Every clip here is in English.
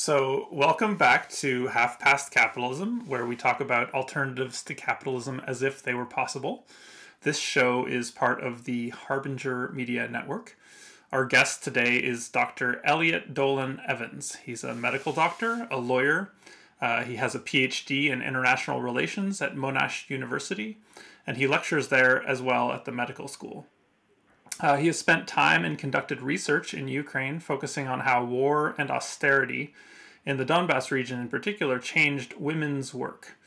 So, welcome back to Half Past Capitalism, where we talk about alternatives to capitalism as if they were possible. This show is part of the Harbinger Media Network. Our guest today is Dr. Elliot Dolan-Evans. He's a medical doctor, a lawyer. He has a PhD in international relations at Monash University, and he lectures there as well at the medical school. He has spent time and conducted research in Ukraine, focusing on how war and austerity in the Donbas region in particular changed women's work.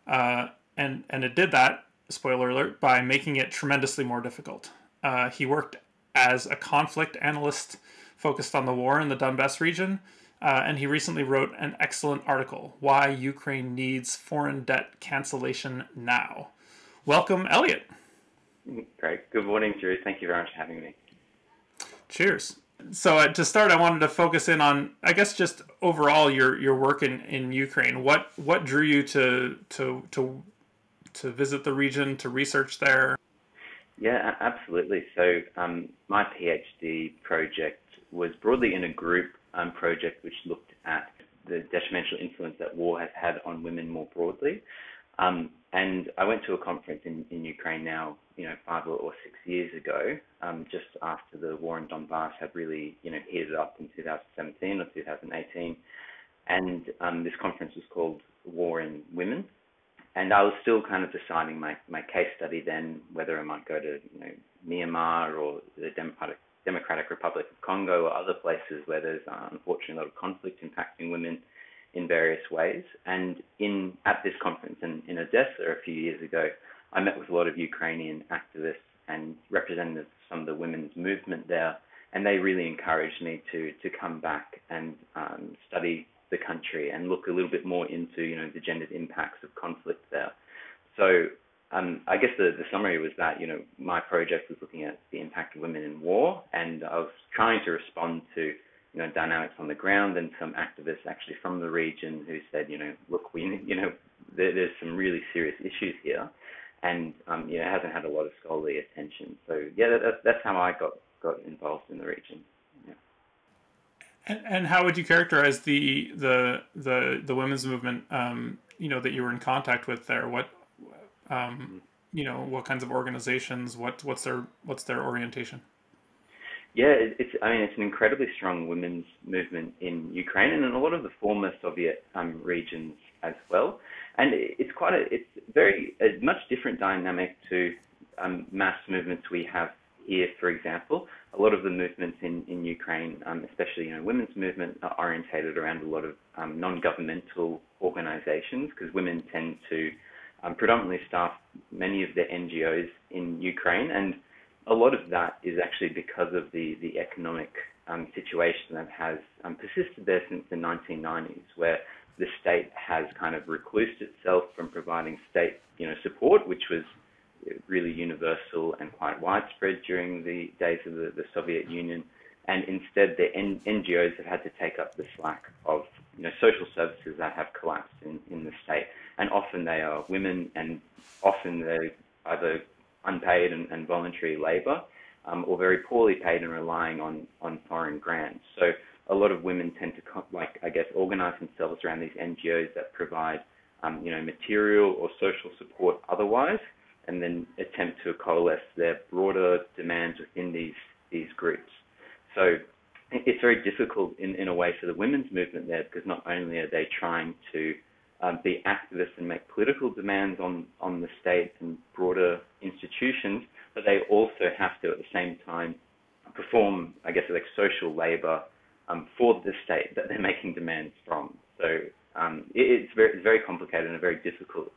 And it did that, spoiler alert, by making it tremendously more difficult. He worked as a conflict analyst focused on the war in the Donbas region, and he recently wrote an excellent article, Why Ukraine Needs Foreign Debt Cancellation Now. Welcome, Elliot. Great. Good morning, Drew. Thank you very much for having me. Cheers. So to start, I wanted to focus in on, I guess, just overall your work in Ukraine. What drew you to visit the region, to research there? Yeah, absolutely. So my PhD project was broadly in a group project which looked at the detrimental influence that war has had on women more broadly. And I went to a conference in Ukraine now, 5 or 6 years ago, just after the war in Donbas had really, heated up in 2017 or 2018. And this conference was called War in Women. And I was still kind of deciding my case study then, whether I might go to, Myanmar or the Democratic Republic of Congo or other places where there's unfortunately a lot of conflict impacting women in various ways. And at this conference in Odessa a few years ago, I met with a lot of Ukrainian activists and representatives of some of the women's movement there, and they really encouraged me to come back and study the country and look a little bit more into the gendered impacts of conflict there. So I guess the summary was that my project was looking at the impact of women in war, and I was trying to respond to dynamics on the ground and some activists actually from the region who said, look, there's some really serious issues here, and it hasn't had a lot of scholarly attention. So yeah, that's how I got involved in the region. Yeah. And how would you characterize the women's movement? That you were in contact with there. What what kinds of organizations? What's their orientation? Yeah, it's an incredibly strong women's movement in Ukraine and in a lot of the former Soviet regions as well. And it's a much different dynamic to mass movements we have here, for example. A lot of the movements in Ukraine, especially women's movement, are orientated around a lot of non-governmental organizations, because women tend to predominantly staff many of the NGOs in Ukraine, and a lot of that is actually because of the economic situation that has persisted there since the 1990s, where the state has kind of reclused itself from providing state support, which was really universal and quite widespread during the days of the Soviet Union. And instead, the NGOs have had to take up the slack of social services that have collapsed in the state. And often they are women, and often they're either unpaid and voluntary labor, or very poorly paid and relying on foreign grants. So a lot of women tend to, organize themselves around these NGOs that provide, material or social support otherwise, and then attempt to coalesce their broader demands within these groups. So it's very difficult in a way for the women's movement there, because not only are they trying to be activists and make political demands on the state and broader institutions, but they also have to, at the same time, perform, social labor for the state that they're making demands from. So it's very complicated and a very difficult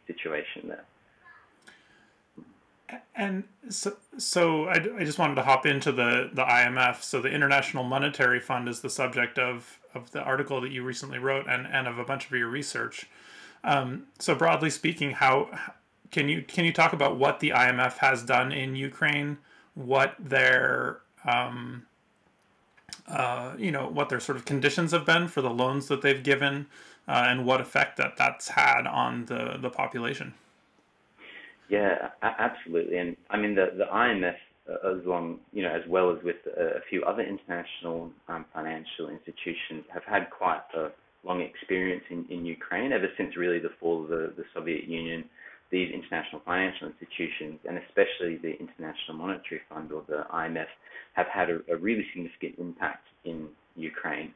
situation there. And so I just wanted to hop into the IMF. So the International Monetary Fund is the subject of the article that you recently wrote and of a bunch of your research. So broadly speaking, how can you talk about what the IMF has done in Ukraine, what their what their sort of conditions have been for the loans that they've given, and what effect that's had on the population? Yeah, absolutely. And I mean, the IMF as well as with a few other international financial institutions, have had quite a long experience in Ukraine ever since really the fall of the Soviet Union. These international financial institutions, and especially the International Monetary Fund or the IMF, have had a really significant impact in Ukraine.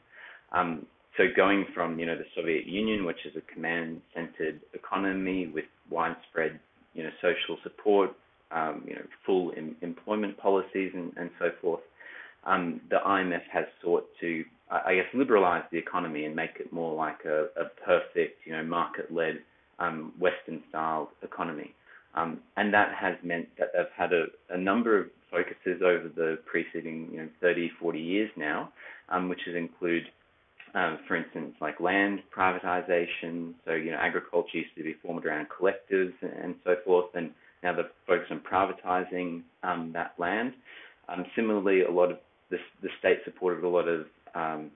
So going from the Soviet Union, which is a command-centered economy with widespread social support, full employment policies and so forth, the IMF has sought to, I guess, liberalize the economy and make it more like a perfect, market-led, Western-style economy. And that has meant that they've had a number of focuses over the preceding, 30, 40 years now, which has include, for instance, like land privatization. So, agriculture used to be formed around collectives and so forth, and now they're focused on privatizing that land. Similarly, a lot of the state supported a lot of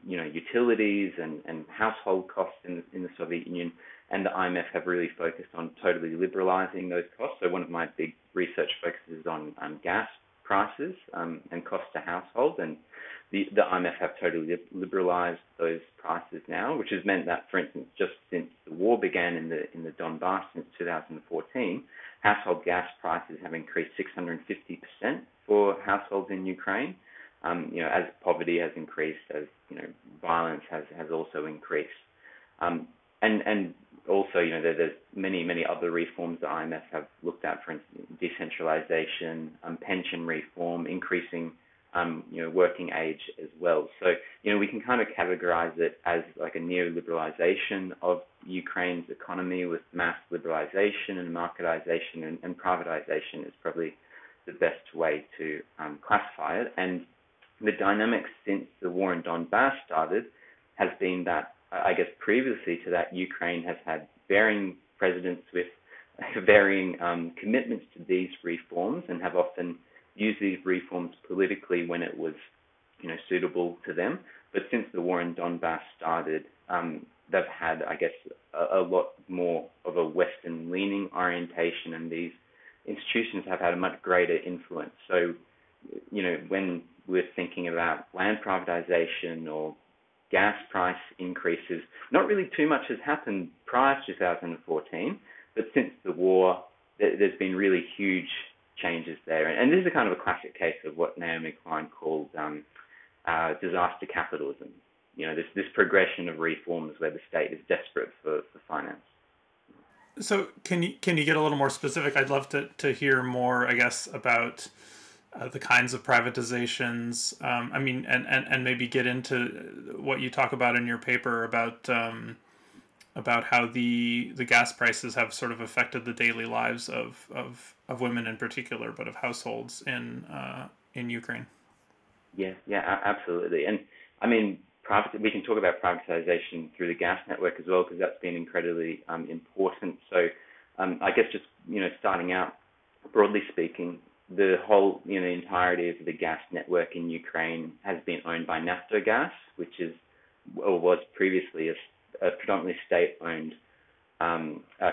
utilities and household costs in the Soviet Union, and the IMF have really focused on totally liberalizing those costs. So one of my big research focuses on gas prices and costs to households, and the IMF have totally liberalized those prices now, which has meant that, for instance, just since the war began in the Donbas since 2014, household gas prices have increased 650% for households in Ukraine. As poverty has increased, as violence has also increased, and also there's many other reforms the IMF have looked at, for instance, decentralization, pension reform, increasing working age as well. So we can kind of categorize it as like a neoliberalization of Ukraine's economy with mass liberalization and marketization, and privatization is probably the best way to classify it. And the dynamics since the war in Donbas started has been that, I guess, previously to that, Ukraine has had varying presidents with varying commitments to these reforms, and have often used these reforms politically when it was, suitable to them. But since the war in Donbas started, they've had, I guess, a lot more of a Western-leaning orientation, and these institutions have had a much greater influence. So, when we're thinking about land privatization or gas price increases, not really too much has happened prior to 2014, but since the war, there's been really huge changes there. And this is a kind of a classic case of what Naomi Klein called disaster capitalism. This progression of reforms where the state is desperate for finance. So can you get a little more specific? I'd love to hear more, I guess, about the kinds of privatizations. And maybe get into what you talk about in your paper about how the gas prices have sort of affected the daily lives of women in particular, but of households in Ukraine. Yeah, absolutely. And I mean, we can talk about privatization through the gas network as well, because that's been incredibly important. So I guess just, starting out, broadly speaking, the whole, the entirety of the gas network in Ukraine has been owned by Naftogaz, which is, or was previously a predominantly state-owned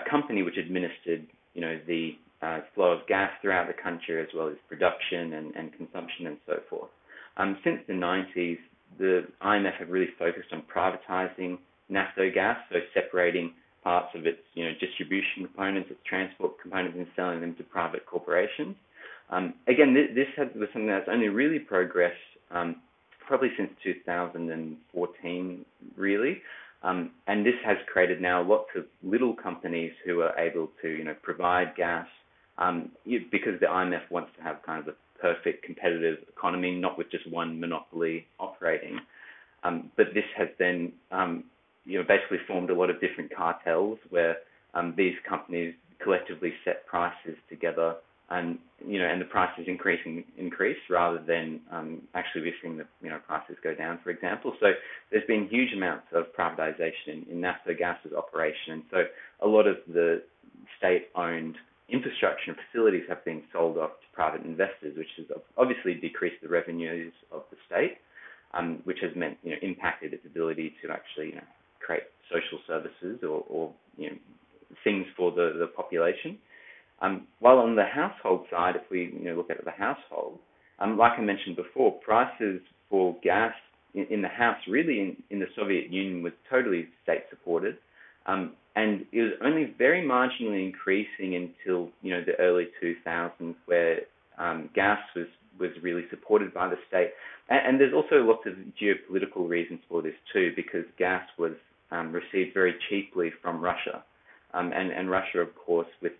company which administered, the flow of gas throughout the country, as well as production and consumption and so forth. Since the 90s, the IMF have really focused on privatizing Naftogaz, so separating parts of its, distribution components, its transport components, and selling them to private corporations. Again, this was something that's only really progressed probably since 2014, really. And this has created now lots of little companies who are able to, provide gas because the IMF wants to have kind of a perfect competitive economy, not with just one monopoly operating. But this has then, basically formed a lot of different cartels where these companies collectively set prices together, and the prices increase rather than actually we're seeing the prices go down, for example. So there's been huge amounts of privatization in Naftogaz's operation, and so a lot of the state-owned infrastructure and facilities have been sold off to private investors, which has obviously decreased the revenues of the state, which has meant impacted its ability to actually create social services or things for the population. While on the household side, if we look at the household, like I mentioned before, prices for gas in the house, really in the Soviet Union, was totally state-supported. And it was only very marginally increasing until, the early 2000s, where gas was really supported by the state. And there's also lots of geopolitical reasons for this too, because gas was received very cheaply from Russia. And Russia, of course, with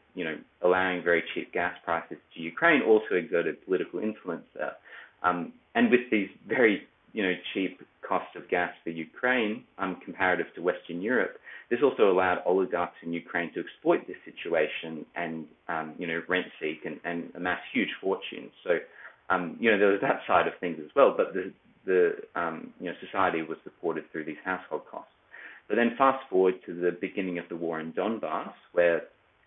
allowing very cheap gas prices to Ukraine, also exerted political influence there. And with these very cheap costs of gas for Ukraine, comparative to Western Europe, this also allowed oligarchs in Ukraine to exploit this situation and rent seek and amass huge fortunes. So there was that side of things as well, but the society was supported through these household costs. But then fast forward to the beginning of the war in Donbas, where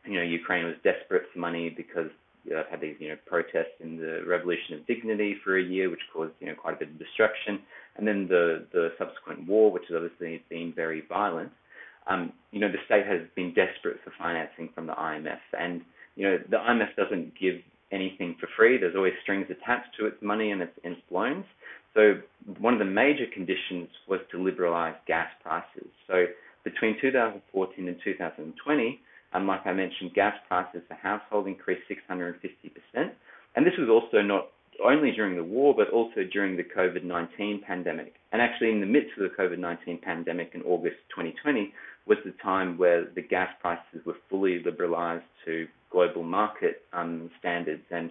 Ukraine was desperate for money because it had these protests in the Revolution of Dignity for a year, which caused quite a bit of destruction, and then the subsequent war, which has obviously been very violent. The state has been desperate for financing from the IMF, and the IMF doesn't give anything for free. There's always strings attached to its money and its loans. So one of the major conditions was to liberalize gas prices. So between 2014 and 2020, like I mentioned, gas prices for household increased 650%. And this was also not only during the war, but also during the COVID-19 pandemic. And actually in the midst of the COVID-19 pandemic in August 2020 was the time where the gas prices were fully liberalized to global market standards, and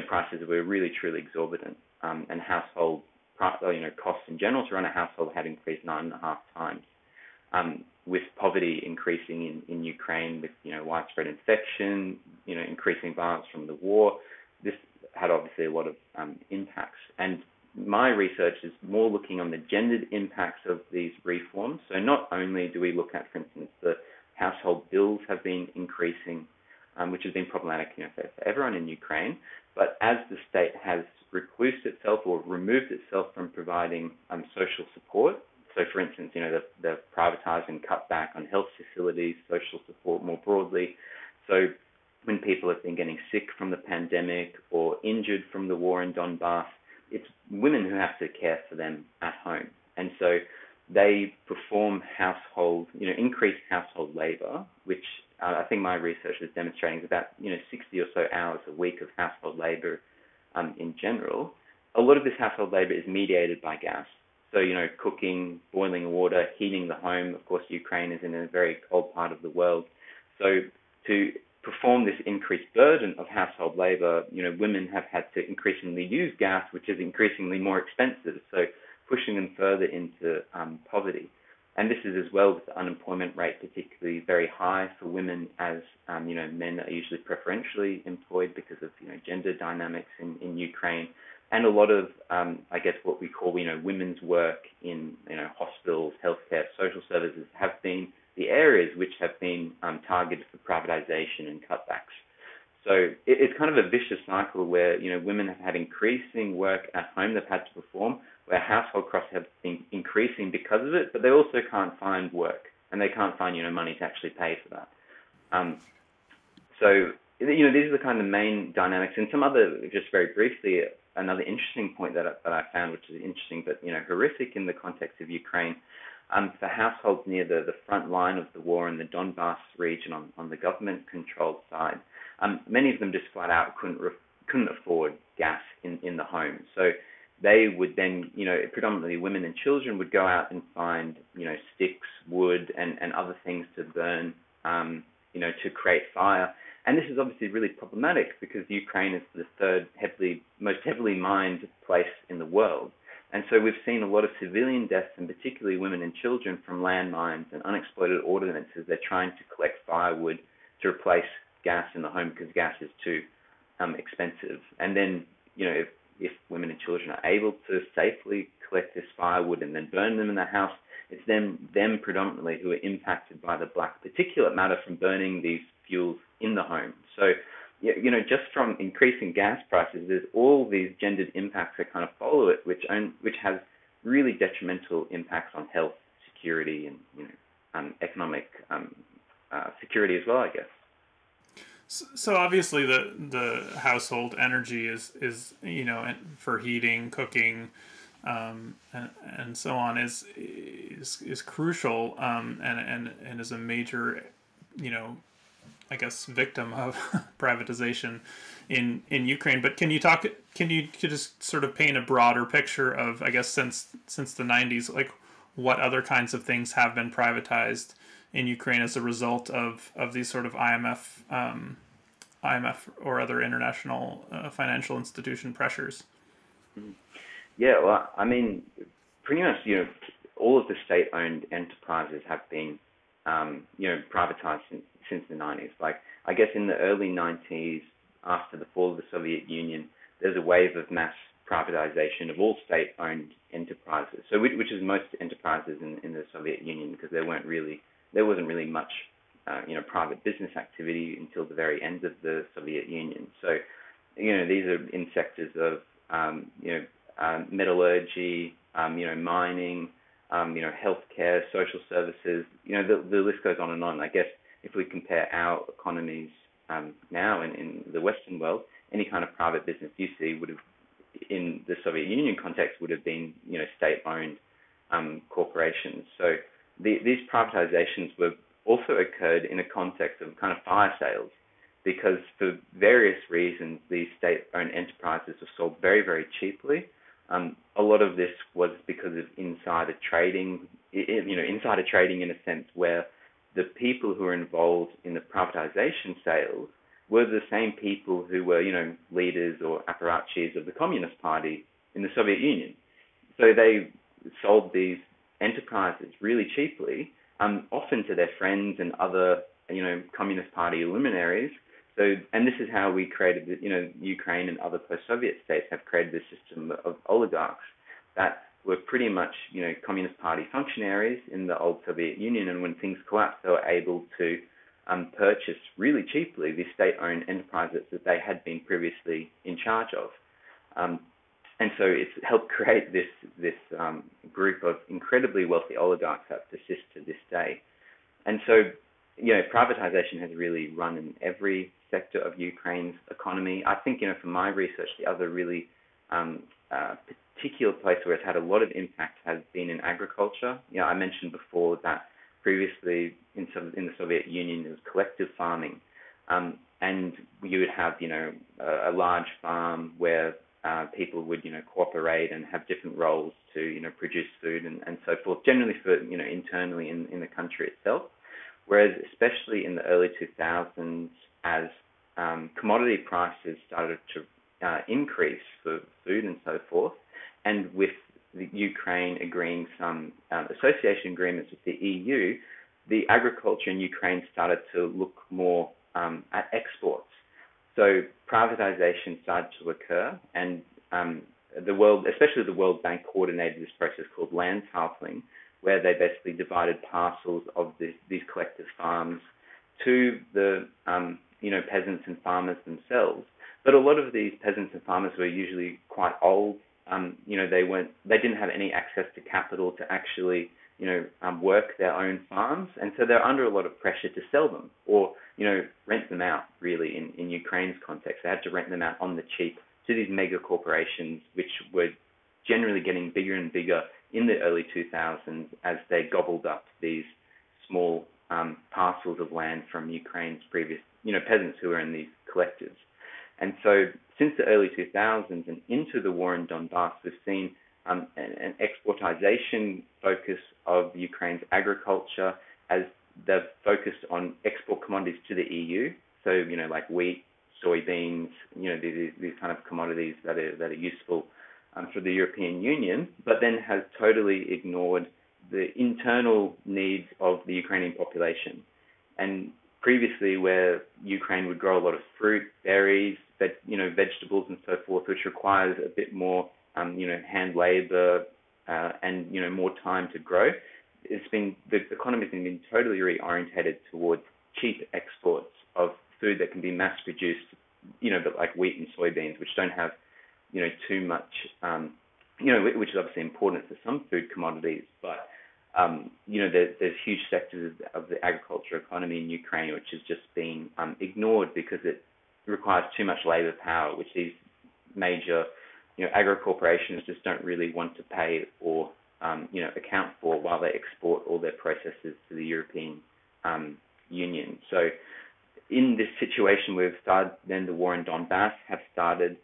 prices were really, truly exorbitant. And household costs in general to run a household had increased 9.5 times. With poverty increasing in Ukraine, with widespread infection, increasing violence from the war, this had obviously a lot of impacts. And my research is more looking on the gendered impacts of these reforms. So not only do we look at, for instance, the household bills have been increasing, which has been problematic for everyone in Ukraine, but as the state has reclused itself or removed itself from providing social support. So, for instance, they've privatized and cut back on health facilities, social support more broadly. So when people have been getting sick from the pandemic or injured from the war in Donbas, it's women who have to care for them at home. And so they perform increased household labor, which I think my research is demonstrating is about 60 or so hours a week of household labor in general. A lot of this household labor is mediated by gas. So, cooking, boiling water, heating the home. Of course, Ukraine is in a very cold part of the world. So to perform this increased burden of household labor, women have had to increasingly use gas, which is increasingly more expensive. So pushing them further into poverty. And this is as well with the unemployment rate particularly very high for women, as men are usually preferentially employed because of gender dynamics in Ukraine, and a lot of what we call women's work in hospitals, healthcare, social services have been the areas which have been targeted for privatization and cutbacks. So it's kind of a vicious cycle where women have had increasing work at home they've had to perform, where household costs have been increasing because of it, but they also can't find work and they can't find money to actually pay for that. So these are the kind of main dynamics. And some other, just very briefly, another interesting point that I found, which is interesting but horrific in the context of Ukraine, for households near the front line of the war in the Donbas region on the government-controlled side, many of them just flat out couldn't afford gas in the home. So they would then, predominantly women and children would go out and find, sticks, wood, and other things to burn, to create fire. And this is obviously really problematic because Ukraine is the third most heavily mined place in the world. And so we've seen a lot of civilian deaths, and particularly women and children, from landmines and unexploded ordnance as they're trying to collect firewood to replace gas in the home because gas is too expensive. And then, if women and children are able to safely collect this firewood and then burn them in the house, it's them predominantly who are impacted by the black particulate matter from burning these fuels in the home. So, just from increasing gas prices, there's all these gendered impacts that kind of follow it, which has really detrimental impacts on health, security, and economic security as well, I guess. So obviously the household energy is for heating, cooking, and so on is crucial, and is a major, I guess, victim of privatization in Ukraine. But can you just sort of paint a broader picture of, I guess, since the 90s, like what other kinds of things have been privatized in Ukraine as a result of these sort of IMF or other international financial institution pressures? Yeah, well, I mean, pretty much, all of the state-owned enterprises have been, privatized since the 90s. Like, I guess in the early 90s, after the fall of the Soviet Union, there's a wave of mass privatization of all state-owned enterprises. So, which is most enterprises in the Soviet Union, because there wasn't really much, private business activity until the very end of the Soviet Union. So, these are in sectors of, metallurgy, mining, healthcare, social services. The list goes on and on. I guess if we compare our economies now in the Western world, any kind of private business you see would have, in the Soviet Union context, would have been, state-owned corporations. So these privatizations were also occurred in a context of kind of fire sales, because for various reasons, these state-owned enterprises were sold very, very cheaply. A lot of this was because of insider trading, insider trading in a sense where the people who were involved in the privatization sales were the same people who were, leaders or apparatchiks of the Communist Party in the Soviet Union. So they sold these enterprises really cheaply, often to their friends and other, Communist Party luminaries. So, and this is how we created, Ukraine and other post-Soviet states have created this system of oligarchs that were pretty much, Communist Party functionaries in the old Soviet Union. And when things collapsed, they were able to purchase really cheaply these state-owned enterprises that they had been previously in charge of. And so it's helped create this group of incredibly wealthy oligarchs that persist to this day. And so, privatization has really run in every sector of Ukraine's economy. I think, from my research, the other really particular place where it's had a lot of impact has been in agriculture. I mentioned before that previously in the Soviet Union it was collective farming, and you would have, a large farm where people would, cooperate and have different roles to, produce food and so forth, generally for, internally in the country itself. Whereas especially in the early 2000s, as commodity prices started to increase for food and so forth, and with the Ukraine agreeing some association agreements with the EU, the agriculture in Ukraine started to look more at exports. So privatization started to occur, and the world, especially the World Bank, coordinated this process called land titling, where they basically divided parcels of these collective farms to the peasants and farmers themselves. But a lot of these peasants and farmers were usually quite old. They didn't have any access to capital to actually work their own farms, and so they're under a lot of pressure to sell them or rent them out. Really, in Ukraine's context, they had to rent them out on the cheap to these mega corporations, which were generally getting bigger and bigger in the early 2000s as they gobbled up these small parcels of land from Ukraine's previous peasants who were in these collectives. And so since the early 2000s and into the war in Donbas, we've seen an exportization focus of Ukraine's agriculture as they've focused on export commodities to the EU. So, like wheat, soybeans, these kind of commodities that are useful for the European Union, but then has totally ignored the internal needs of the Ukrainian population. And previously, where Ukraine would grow a lot of fruit, berries, vegetables and so forth, which requires a bit more, hand labor and more time to grow, the economy's been totally reorientated towards cheap exports of food that can be mass produced, but like wheat and soybeans, which don't have, too much, which is obviously important for some food commodities, but there's huge sectors of the agriculture economy in Ukraine which has just been ignored because it requires too much labor power, which these major, agro corporations just don't really want to pay or, account for while they export all their processes to the European Union. So in this situation, we've started, then the war in Donbas have started.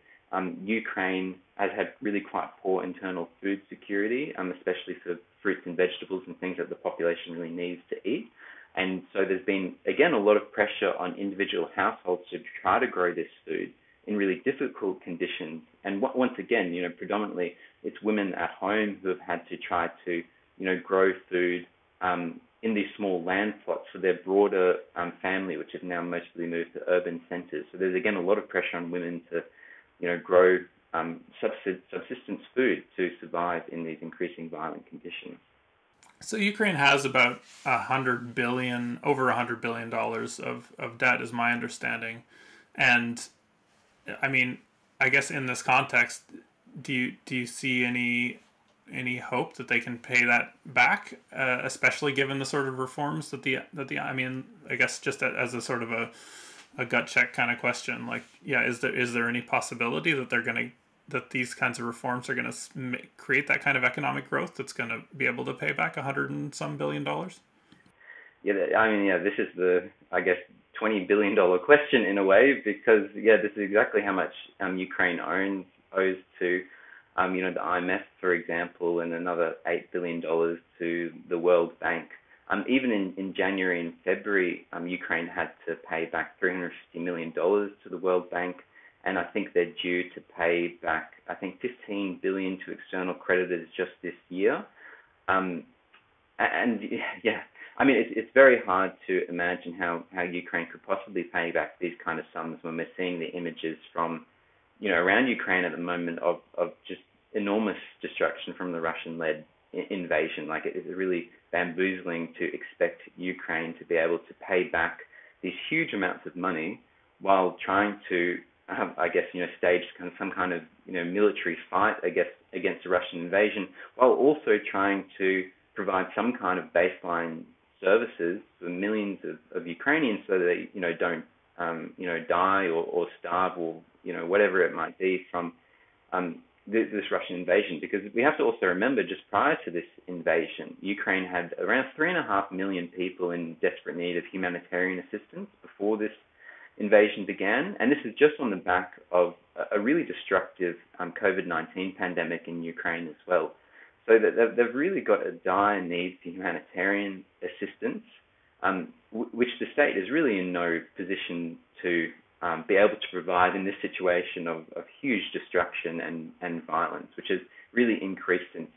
Ukraine has had really quite poor internal food security, especially for fruits and vegetables and things that the population really needs to eat. And so there's been, again, a lot of pressure on individual households to try to grow this food in really difficult conditions. And once again, predominantly it's women at home who have had to try to, grow food in these small land plots for their broader family, which have now mostly moved to urban centres. So there's, again, a lot of pressure on women to, grow subsistence food to survive in these increasing violent conditions. So Ukraine has about over $100 billion of debt, is my understanding. And I mean, I guess in this context, do you see any hope that they can pay that back, especially given the sort of reforms that I guess just as a sort of a gut check kind of question, like, is there any possibility that that these kinds of reforms are going to create that kind of economic growth that's going to be able to pay back $100 and some billion? Yeah, this is the, I guess, $20 billion question in a way, because, this is exactly how much Ukraine owes to, the IMF, for example, and another $8 billion to the World Bank. Even in January and February, Ukraine had to pay back $350 million to the World Bank, and I think they're due to pay back, $15 billion to external creditors just this year. It's very hard to imagine how Ukraine could possibly pay back these kind of sums when we're seeing the images from, around Ukraine at the moment of just enormous destruction from the Russian-led invasion. Like, it is really bamboozling to expect Ukraine to be able to pay back these huge amounts of money while trying to, stage some kind of, military fight, against the Russian invasion, while also trying to provide some kind of baseline services for millions of Ukrainians so that they, don't, die or starve or, whatever it might be from this Russian invasion. Because we have to also remember, just prior to this invasion, Ukraine had around 3.5 million people in desperate need of humanitarian assistance before this invasion began. And this is just on the back of a really destructive COVID-19 pandemic in Ukraine as well. So that they've really got a dire need for humanitarian assistance, which the state is really in no position to be able to provide in this situation of huge destruction and violence, which has really increased since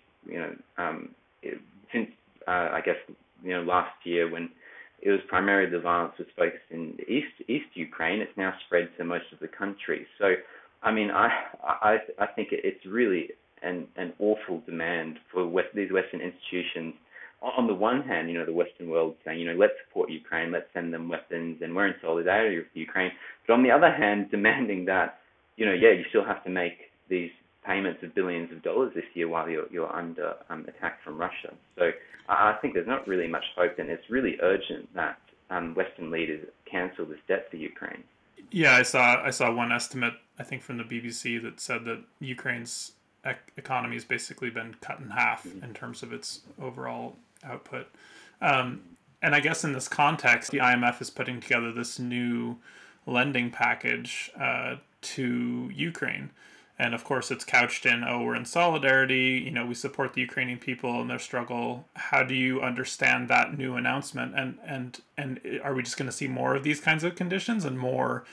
last year, when it was primarily the violence was focused in East Ukraine. It's now spread to most of the country. So, I think it's really an awful demand for these Western institutions. On the one hand, the Western world saying, let's support Ukraine, let's send them weapons, and we're in solidarity with Ukraine. But on the other hand, demanding that, you still have to make these payments of billions of dollars this year while you're under attack from Russia. So I think there's not really much hope, and it's really urgent that Western leaders cancel this debt for Ukraine. Yeah, I saw one estimate, I think from the BBC, that said that Ukraine's economy has basically been cut in half in terms of its overall output. And I guess in this context, the IMF is putting together this new lending package to Ukraine. And of course, it's couched in, we're in solidarity, we support the Ukrainian people in their struggle. How do you understand that new announcement? And are we just going to see more of these kinds of conditions and more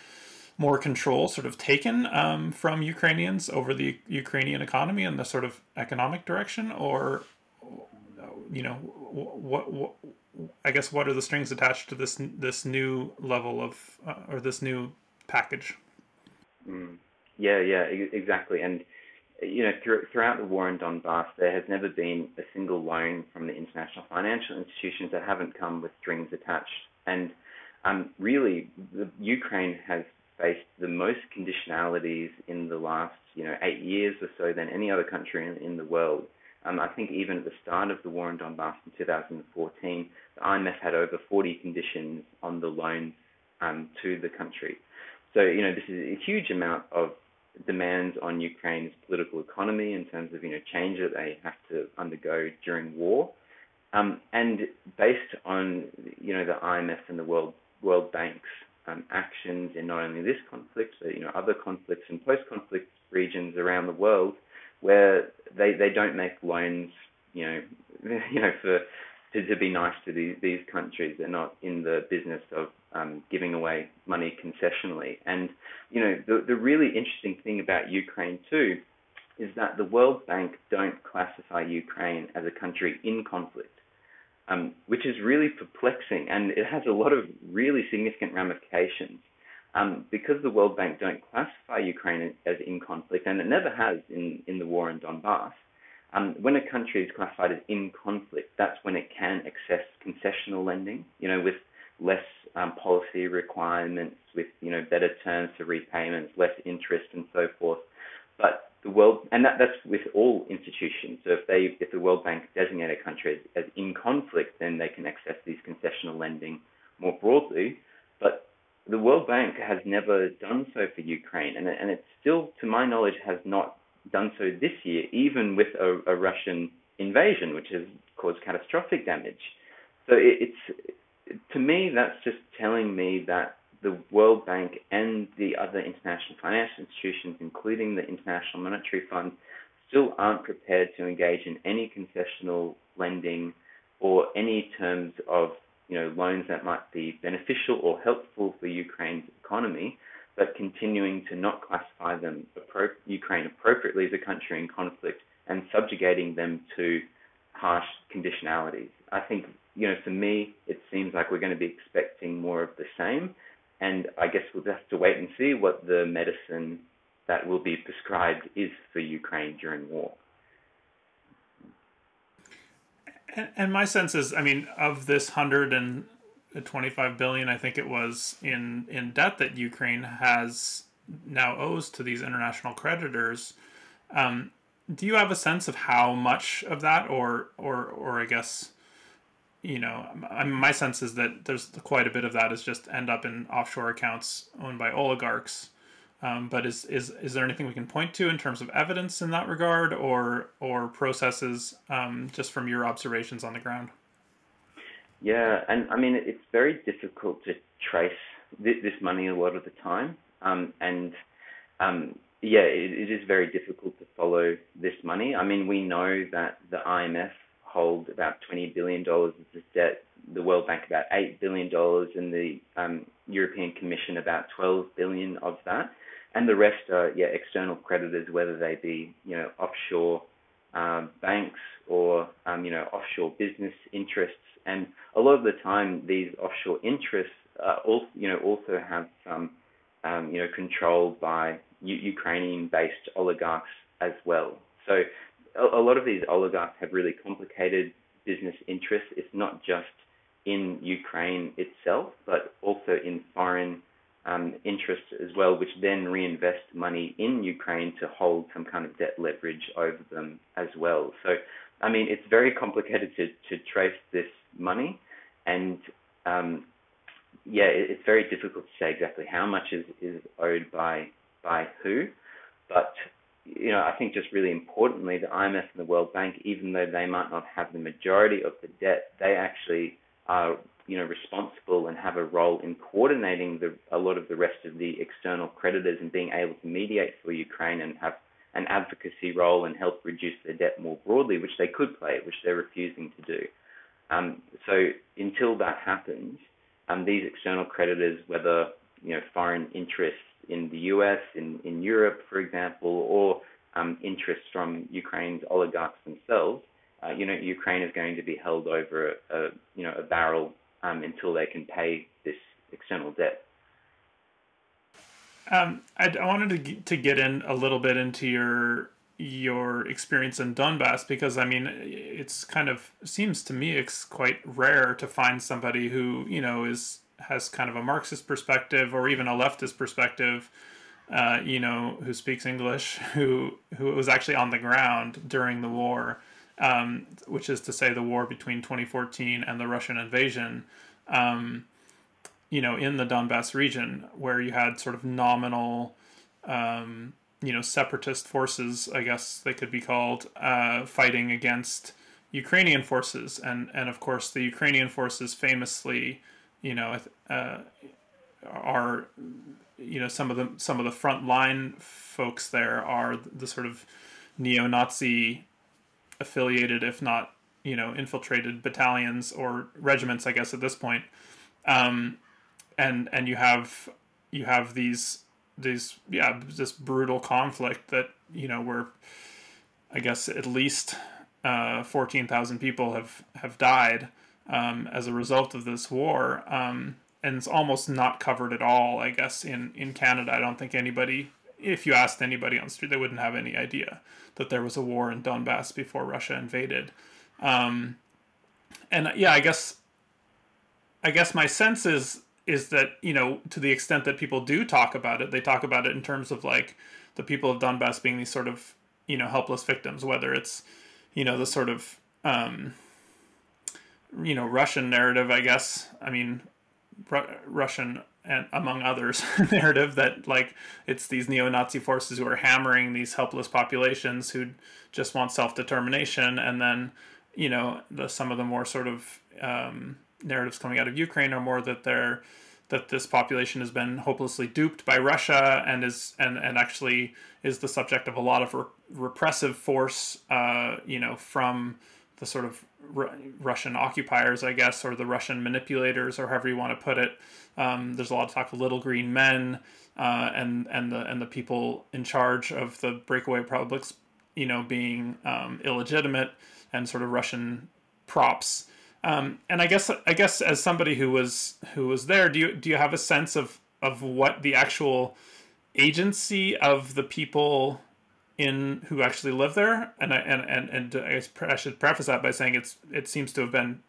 control sort of taken from Ukrainians over the Ukrainian economy and the sort of economic direction? Or, what are the strings attached to this new level of, or this new package? Yeah, exactly. And, throughout the war in Donbas, there has never been a single loan from the international financial institutions that haven't come with strings attached. And really, Ukraine has faced the most conditionalities in the last, 8 years or so than any other country in the world. I think even at the start of the war in Donbas in 2014, the IMF had over 40 conditions on the loans to the country. So, this is a huge amount of demands on Ukraine's political economy in terms of, change that they have to undergo during war. And based on, the IMF and the World Bank's actions in not only this conflict, but, other conflicts and post-conflict regions around the world, where they don't make loans, to be nice to these countries. They're not in the business of giving away money concessionally. And, the really interesting thing about Ukraine too is that the World Bank don't classify Ukraine as a country in conflict, which is really perplexing, and it has a lot of really significant ramifications. Because the World Bank don't classify Ukraine as in conflict, and it never has in the war in Donbas, when a country is classified as in conflict, that's when it can access concessional lending, with less policy requirements, with, better terms for repayments, less interest and so forth. But that's with all institutions. So if the World Bank designate a country as in conflict, then they can access these concessional lending more broadly. But the World Bank has never done so for Ukraine, and it still, to my knowledge, has not done so this year, even with a Russian invasion, which has caused catastrophic damage. So to me, that's just telling me that the World Bank and the other international financial institutions, including the International Monetary Fund, still aren't prepared to engage in any concessional lending or any terms of loans that might be beneficial or helpful for Ukraine's economy, but continuing to not classify Ukraine appropriately as a country in conflict and subjugating them to harsh conditionalities. I think, for me, it seems like we're going to be expecting more of the same, and I guess we'll have to wait and see what the medicine that will be prescribed is for Ukraine during war. And my sense is, of this 125 billion, I think it was, in debt that Ukraine has now owes to these international creditors, do you have a sense of how much of that, or I guess, my sense is that there's quite a bit of that is just end up in offshore accounts owned by oligarchs. But is there anything we can point to in terms of evidence in that regard, or processes, just from your observations on the ground? Yeah, and it's very difficult to trace this money a lot of the time, it is very difficult to follow this money. We know that the IMF hold about $20 billion of this debt, the World Bank about $8 billion, and the European Commission about $12 billion of that. And the rest are, external creditors, whether they be, offshore banks or, offshore business interests. And a lot of the time, these offshore interests also have some, controlled by Ukrainian-based oligarchs as well. So a lot of these oligarchs have really complicated business interests. It's not just in Ukraine itself, but also in foreign interests as well, which then reinvest money in Ukraine to hold some kind of debt leverage over them as well. So, it's very complicated to trace this money, and it's very difficult to say exactly how much is owed by who. But I think just really importantly, the IMF and the World Bank, even though they might not have the majority of the debt, they actually are responsible and have a role in coordinating a lot of the rest of the external creditors and being able to mediate for Ukraine and have an advocacy role and help reduce their debt more broadly, which they could play, which they're refusing to do. So until that happens, these external creditors, whether foreign interests in the US, in Europe, for example, or interests from Ukraine's oligarchs themselves, Ukraine is going to be held over a barrel until they can pay this external debt. I wanted to get in a little bit into your experience in Donbas, because it's seems to me it's quite rare to find somebody who has kind of a Marxist perspective or even a leftist perspective, who speaks English, who was actually on the ground during the war, which is to say the war between 2014 and the Russian invasion, um, in the Donbas region, where you had sort of nominal, separatist forces, I guess they could be called, fighting against Ukrainian forces, and of course the Ukrainian forces famously, are, some of the frontline folks there are the sort of neo-Nazi affiliated, if not infiltrated battalions or regiments, I guess at this point, and you have this brutal conflict that where I guess at least 14,000 people have died as a result of this war, and it's almost not covered at all, I guess, in Canada. I don't think anybody, if you asked anybody on the street, they wouldn't have any idea that there was a war in Donbas before Russia invaded. And yeah, I guess my sense is that, to the extent that people do talk about it, they talk about it in terms of like the people of Donbas being these sort of, helpless victims, whether it's, the sort of, Russian narrative, I guess. I mean, Russian and among others narrative that like it's these neo-Nazi forces who are hammering these helpless populations who just want self-determination, and then some of the more sort of narratives coming out of Ukraine are more that this population has been hopelessly duped by Russia and actually is the subject of a lot of repressive force, from the sort of Russian occupiers, I guess, or the Russian manipulators, or however you want to put it. There's a lot of talk of little green men, and the people in charge of the breakaway republics, being illegitimate and sort of Russian props. And I guess as somebody who was there, do you have a sense of what the actual agency of the people who actually live there? And I should preface that by saying it seems to have been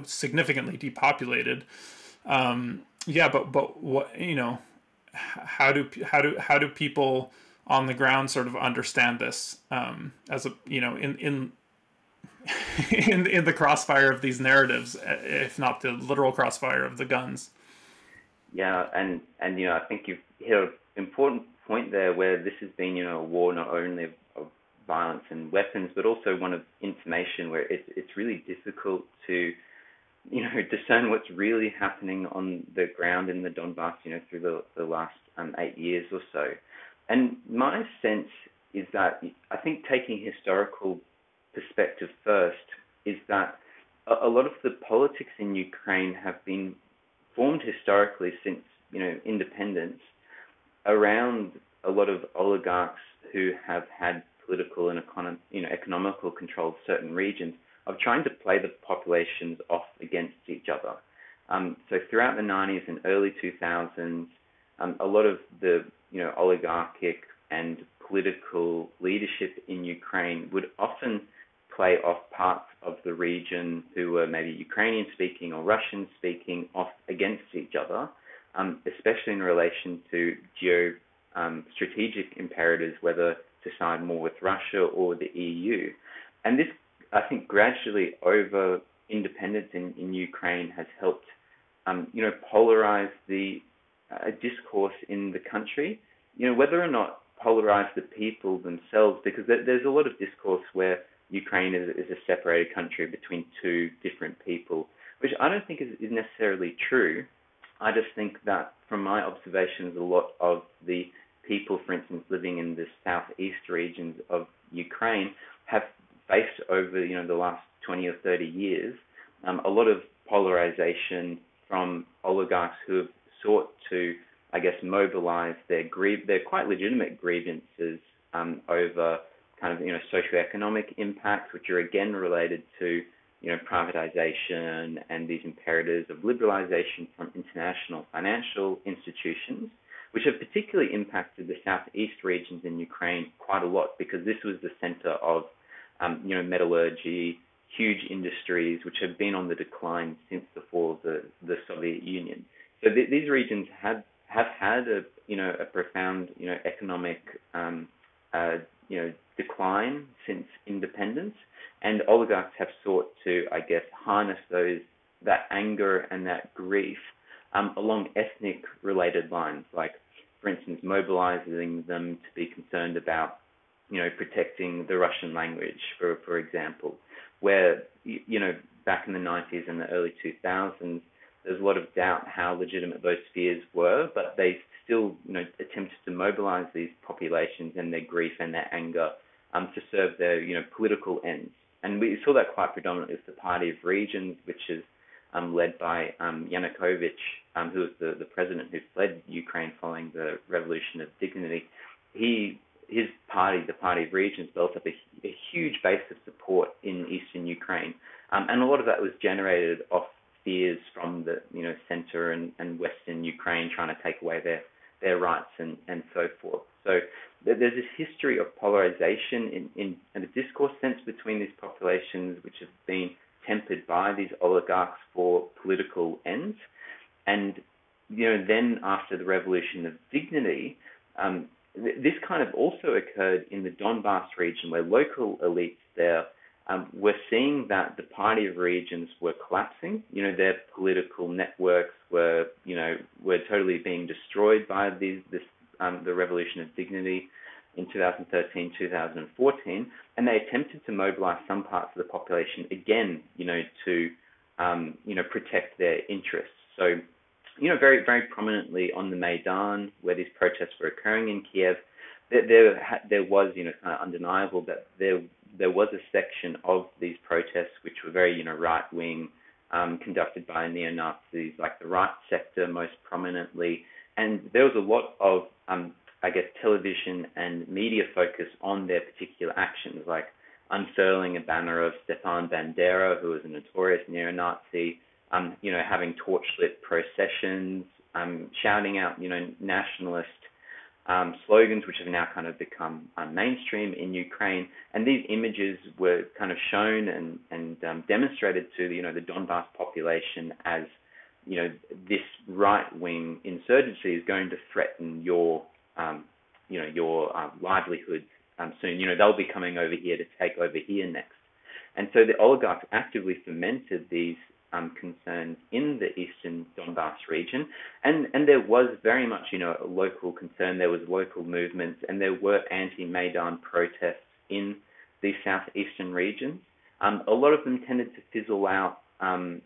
significantly depopulated. But what how do people on the ground sort of understand this, as a in in the crossfire of these narratives, if not the literal crossfire of the guns? Yeah, and I think you've hit an important point there, where this has been a war not only of violence and weapons, but also one of information, where it's really difficult to discern what's really happening on the ground in the Donbas, through the last 8 years or so. And my sense is that I think taking historical perspective first is that a lot of the politics in Ukraine have been formed historically since independence around a lot of oligarchs who have had political and economical control of certain regions, of trying to play the populations off against each other. So throughout the 90s and early 2000s, a lot of the oligarchic and political leadership in Ukraine would often play off parts of the region who were maybe Ukrainian speaking or Russian speaking off against each other, especially in relation to strategic imperatives, whether to side more with Russia or the EU. And this, I think, gradually over independence in Ukraine has helped, polarize the discourse in the country. Whether or not polarize the people themselves, because there's a lot of discourse where Ukraine is a separated country between two different people, which I don't think is necessarily true. I just think that from my observations, a lot of the people, for instance, living in the southeast regions of Ukraine have faced over the last 20 or 30 years a lot of polarization from oligarchs who have sought to, I guess, mobilize their quite legitimate grievances over kind of socioeconomic impacts, which are again related to privatization and these imperatives of liberalization from international financial institutions, which have particularly impacted the southeast regions in Ukraine quite a lot, because this was the center of metallurgy, huge industries which have been on the decline since the fall of the Soviet Union. So these regions have had a profound economic decline since independence, and oligarchs have sought to, I guess, harness that anger and that grief along ethnic-related lines, like, for instance, mobilizing them to be concerned about, protecting the Russian language, for example, where, back in the 90s and the early 2000s, there's a lot of doubt how legitimate those fears were, but they still, attempted to mobilize these populations and their grief and their anger to serve their, political ends. And we saw that quite predominantly with the Party of Regions, which is led by Yanukovych, who was the president who fled Ukraine following the Revolution of Dignity. His party, the Party of Regions, built up a huge base of support in eastern Ukraine, and a lot of that was generated off fears from the center and western Ukraine trying to take away their rights and so forth. So there's this history of polarization in a discourse sense between these populations, which have been tempered by these oligarchs for political ends. And then after the Revolution of Dignity, this kind of also occurred in the Donbas region, where local elites there were seeing that the Party of Regions were collapsing. Their political networks were totally being destroyed by the Revolution of Dignity in 2013, 2014, and they attempted to mobilize some parts of the population again, to protect their interests. So, very, very prominently on the Maidan, where these protests were occurring in Kiev, there was, kind of undeniable that there was a section of these protests which were very, right-wing, conducted by neo-Nazis, like the right sector most prominently, and there was a lot of, television and media focus on their particular actions, like unfurling a banner of Stepan Bandera, who was a notorious neo-Nazi, having torchlit processions, shouting out, nationalist slogans, which have now kind of become mainstream in Ukraine. And these images were kind of shown and demonstrated to the Donbas population as, this right-wing insurgency is going to threaten your livelihoods soon. They'll be coming over here to take over here next. And so the oligarchs actively fomented these concerns in the eastern Donbas region, and there was very much, a local concern. There was local movements, and there were anti-Maidan protests in the southeastern regions. A lot of them tended to fizzle out in,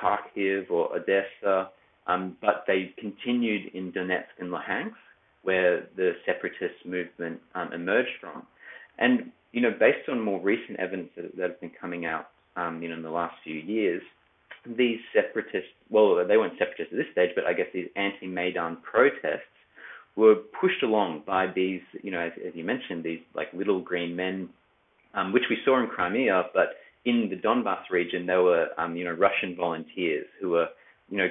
Kharkiv or Odessa, but they continued in Donetsk and Luhansk, where the separatist movement emerged from. And, based on more recent evidence that has been coming out, in the last few years, these separatists, well, they weren't separatists at this stage, but I guess these anti-Maidan protests were pushed along by these, as you mentioned, these like little green men, which we saw in Crimea, but in the Donbas region, there were, Russian volunteers who were,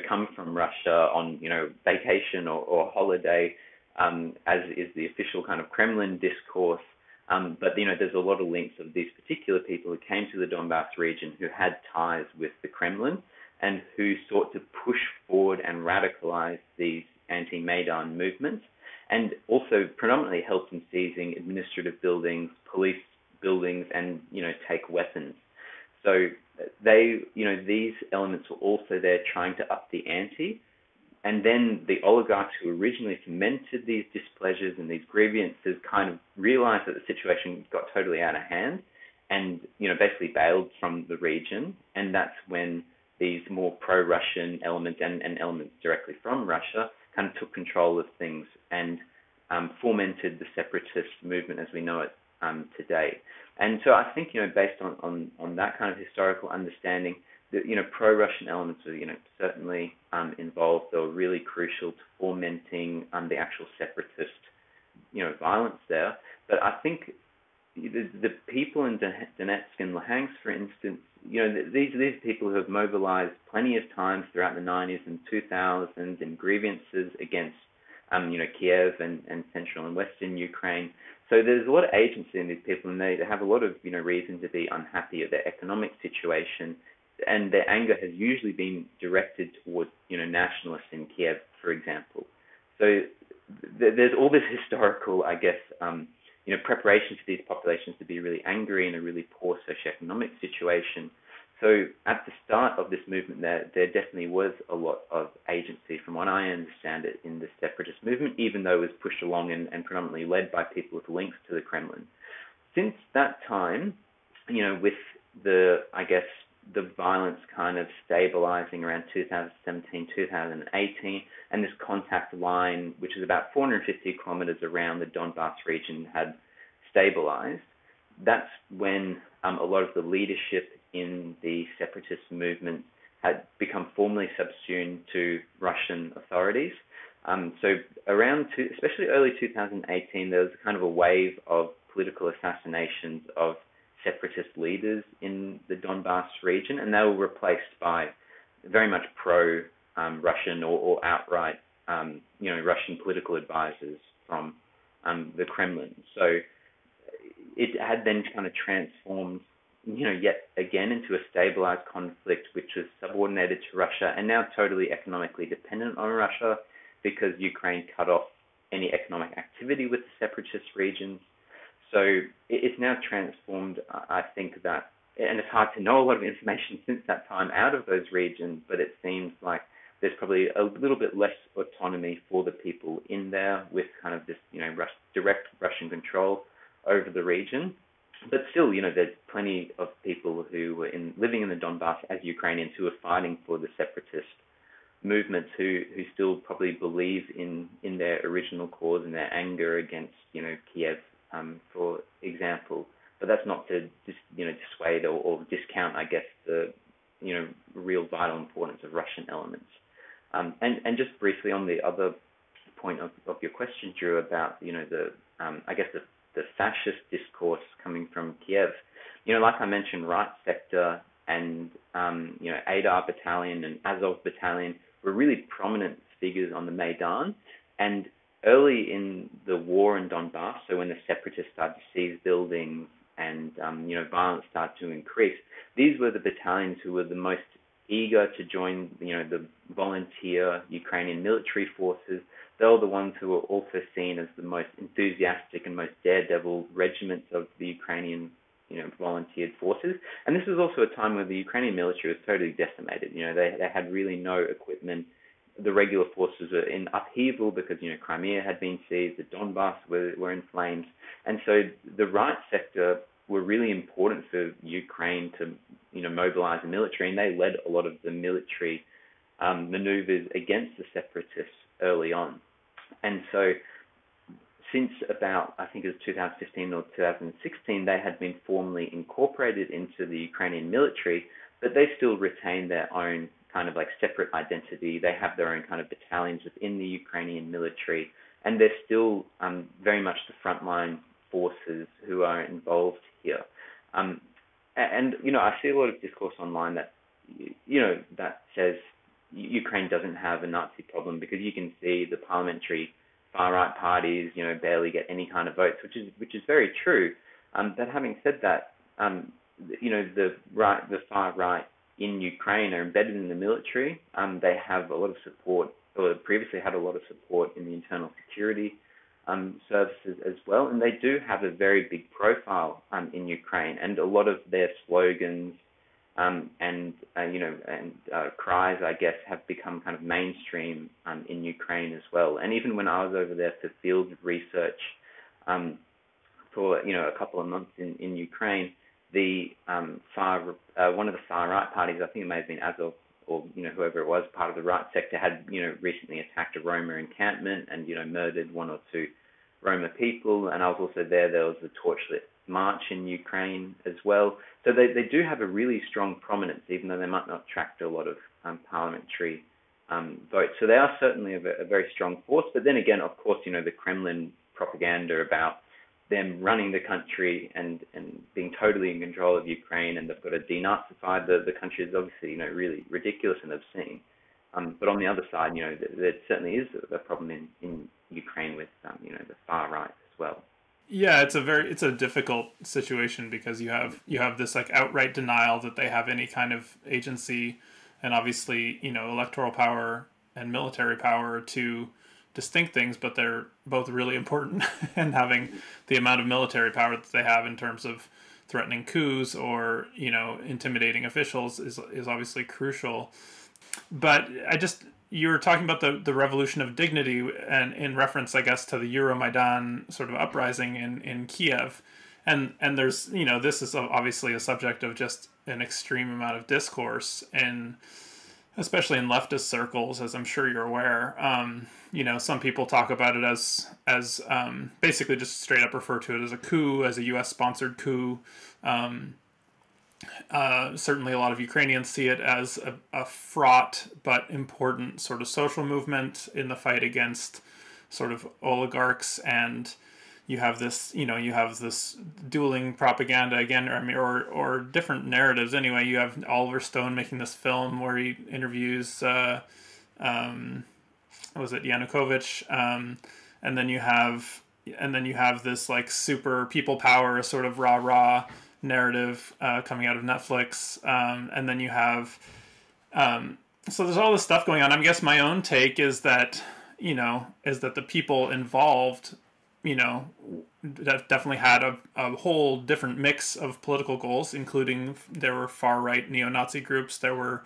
come from Russia on, vacation or holiday, as is the official kind of Kremlin discourse. But, there's a lot of links of these particular people who came to the Donbas region who had ties with the Kremlin and who sought to push forward and radicalize these anti-Maidan movements, and also predominantly helped in seizing administrative buildings, police buildings, and, take weapons. So these elements were also there trying to up the ante. And then the oligarchs who originally fomented these displeasures and these grievances kind of realized that the situation got totally out of hand and, basically bailed from the region. And that's when these more pro-Russian elements and elements directly from Russia kind of took control of things and fomented the separatist movement as we know it today. And so I think, based on that kind of historical understanding, the, pro-Russian elements were, certainly involved. They were really crucial to fomenting the actual separatist, violence there. But I think the people in Donetsk and Luhansk, for instance, these people who have mobilized plenty of times throughout the 90s and 2000s in grievances against, Kiev and central and western Ukraine. So there's a lot of agency in these people, and they have a lot of, reason to be unhappy at their economic situation. And their anger has usually been directed towards, nationalists in Kiev, for example. So there's all this historical, I guess, preparation for these populations to be really angry in a really poor socioeconomic situation. So at the start of this movement, there definitely was a lot of agency, from what I understand it, in the separatist movement, even though it was pushed along and predominantly led by people with links to the Kremlin. Since that time, with the violence kind of stabilizing around 2017, 2018, and this contact line, which is about 450 kilometers around the Donbas region, had stabilized, that's when a lot of the leadership in the separatist movement had become formally subsumed to Russian authorities. So around, especially early 2018, there was kind of a wave of political assassinations of separatist leaders in the Donbas region, and they were replaced by very much pro-Russian or outright, Russian political advisors from the Kremlin. So it had then kind of transformed, yet again into a stabilized conflict, which was subordinated to Russia and now totally economically dependent on Russia, because Ukraine cut off any economic activity with the separatist regions. So it's now transformed, I think that, and it's hard to know a lot of information since that time out of those regions, but it seems like there's probably a little bit less autonomy for the people in there, with kind of this, direct Russian control over the region. But still, there's plenty of people who were living in the Donbas as Ukrainians who are fighting for the separatist movements, who still probably believe in their original cause and their anger against, Kiev, for example. But that's not to dissuade or discount, I guess, the real vital importance of Russian elements. And just briefly on the other point of your question, Drew, about the fascist discourse coming from Kiev. Like I mentioned, Right Sector and Adar Battalion and Azov Battalion were really prominent figures on the Maidan. And early in the war in Donbas, so when the separatists started to seize buildings and violence started to increase, these were the battalions who were the most eager to join the volunteer Ukrainian military forces. They were the ones who were also seen as the most enthusiastic and most daredevil regiments of the Ukrainian volunteered forces. And this was also a time where the Ukrainian military was totally decimated. They had really no equipment. The regular forces were in upheaval because, Crimea had been seized, the Donbas were in flames. And so the Right Sector were really important for Ukraine to, mobilize the military, and they led a lot of the military maneuvers against the separatists early on. And so since about, I think it was 2015 or 2016, they had been formally incorporated into the Ukrainian military, but they still retain their own kind of like separate identity. They have their own kind of battalions within the Ukrainian military, and they're still very much the frontline forces who are involved here. And I see a lot of discourse online that, that says Ukraine doesn't have a Nazi problem, because you can see the parliamentary far-right parties, barely get any kind of votes, which is very true. But having said that, the far-right in Ukraine are embedded in the military. They have a lot of support, or previously had a lot of support in the internal security services as well, and they do have a very big profile in Ukraine, and a lot of their slogans and cries, I guess, have become kind of mainstream in Ukraine as well. And even when I was over there for field research for a couple of months in Ukraine, the one of the far right parties, I think it may have been Azov or whoever it was, part of the Right Sector, had recently attacked a Roma encampment and murdered one or two Roma people. And I was also there. There was the torchlit march in Ukraine as well. So they do have a really strong prominence, even though they might not attract a lot of parliamentary votes. So they are certainly a very strong force. But then again, of course, the Kremlin propaganda about them running the country and being totally in control of Ukraine, and they've got to denazify the country, is obviously really ridiculous and obscene. But on the other side, there certainly is a problem in Ukraine with the far right as well. Yeah, it's a difficult situation, because you have this like outright denial that they have any kind of agency, and obviously electoral power and military power to distinct things, but they're both really important. And having the amount of military power that they have in terms of threatening coups or, intimidating officials is obviously crucial. But you were talking about the revolution of dignity, and in reference, I guess, to the Euromaidan sort of uprising in Kiev. And there's, this is obviously a subject of just an extreme amount of discourse, and especially in leftist circles, as I'm sure you're aware. Some people talk about it as basically just straight up refer to it as a coup, as a U.S. sponsored coup. Certainly a lot of Ukrainians see it as a fraught but important sort of social movement in the fight against sort of oligarchs, and you have this dueling propaganda again, or different narratives anyway. You have Oliver Stone making this film where he interviews was it Yanukovych, and then you have this like super people power sort of rah narrative coming out of Netflix, and then you have so there's all this stuff going on. I guess my own take is that the people involved definitely had a whole different mix of political goals, including there were far right neo-Nazi groups, there were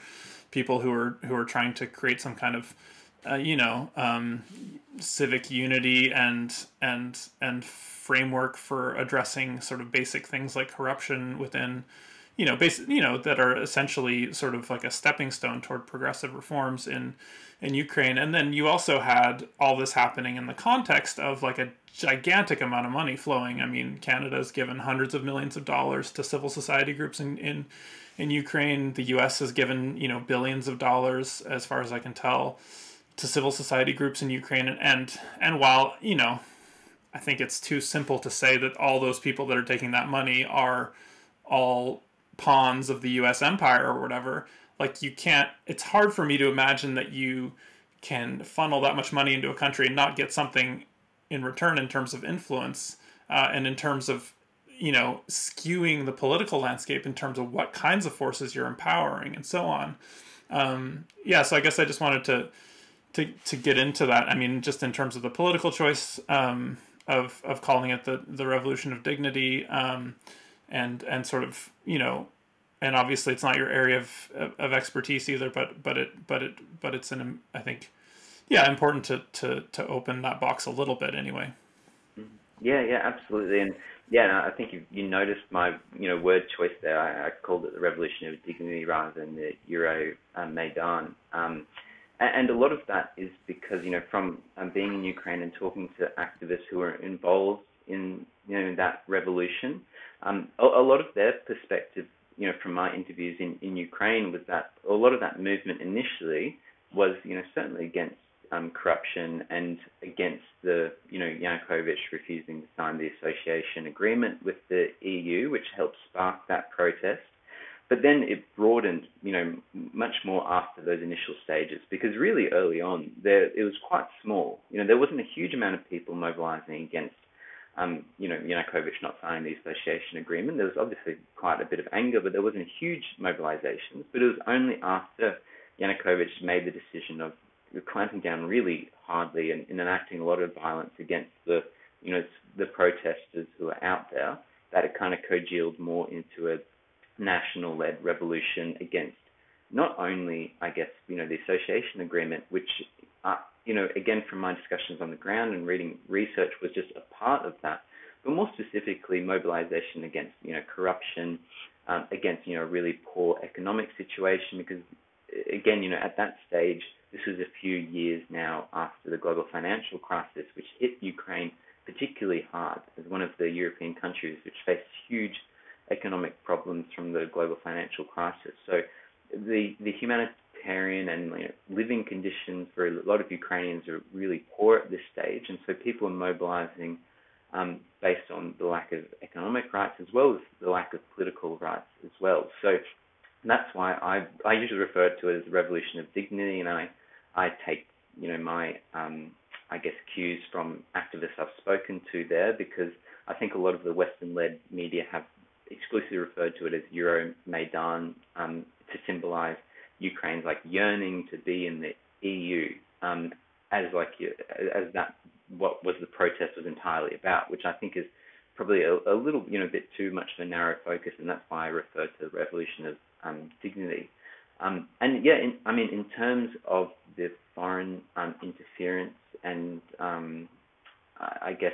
people who were trying to create some kind of civic unity and framework for addressing sort of basic things like corruption within, that are essentially sort of like a stepping stone toward progressive reforms in Ukraine. And then you also had all this happening in the context of like a gigantic amount of money flowing. I mean, Canada's given hundreds of millions of dollars to civil society groups in Ukraine. The US has given, billions of dollars, as far as I can tell, to civil society groups in Ukraine. And while, I think it's too simple to say that all those people that are taking that money are all pawns of the US empire or whatever. Like, it's hard for me to imagine that you can funnel that much money into a country and not get something in return in terms of influence, and in terms of, skewing the political landscape in terms of what kinds of forces you're empowering and so on. So I guess I just wanted to get into that. I mean, just in terms of the political choice of calling it the revolution of dignity, and sort of, and obviously it's not your area of expertise either, but it's I think, important to open that box a little bit anyway. Yeah, absolutely. And I think you noticed my word choice there. I called it the revolution of dignity rather than the Euromaidan. And a lot of that is because, from being in Ukraine and talking to activists who are involved in, that revolution, a lot of their perspective, from my interviews in Ukraine, was that a lot of that movement initially was, certainly against corruption and against the, Yanukovych refusing to sign the association agreement with the EU, which helped spark that protest. But then it broadened, much more after those initial stages, because really early on, it was quite small. There wasn't a huge amount of people mobilizing against, Yanukovych not signing the association agreement. There was obviously quite a bit of anger, but there wasn't huge mobilizations. But it was only after Yanukovych made the decision of clamping down really hardly and enacting a lot of violence against the protesters who are out there, that it kind of congealed more into a national-led revolution against not only, I guess, the association agreement, which, again, from my discussions on the ground and reading research, was just a part of that, but more specifically mobilization against, corruption, against, a really poor economic situation, because, again, at that stage, this was a few years now after the global financial crisis, which hit Ukraine particularly hard as one of the European countries which faced huge economic problems from the global financial crisis. So the humanitarian and living conditions for a lot of Ukrainians are really poor at this stage, and so people are mobilizing based on the lack of economic rights as well as the lack of political rights as well. So that's why I usually refer to it as the revolution of dignity, and I take my I guess cues from activists I've spoken to there, because I think a lot of the Western-led media have exclusively referred to it as Euromaidan to symbolize Ukraine's yearning to be in the EU, as that what was the protest was entirely about, which I think is probably a little bit too much of a narrow focus, and that's why I refer to the revolution of dignity. And yeah, in terms of the foreign interference and I guess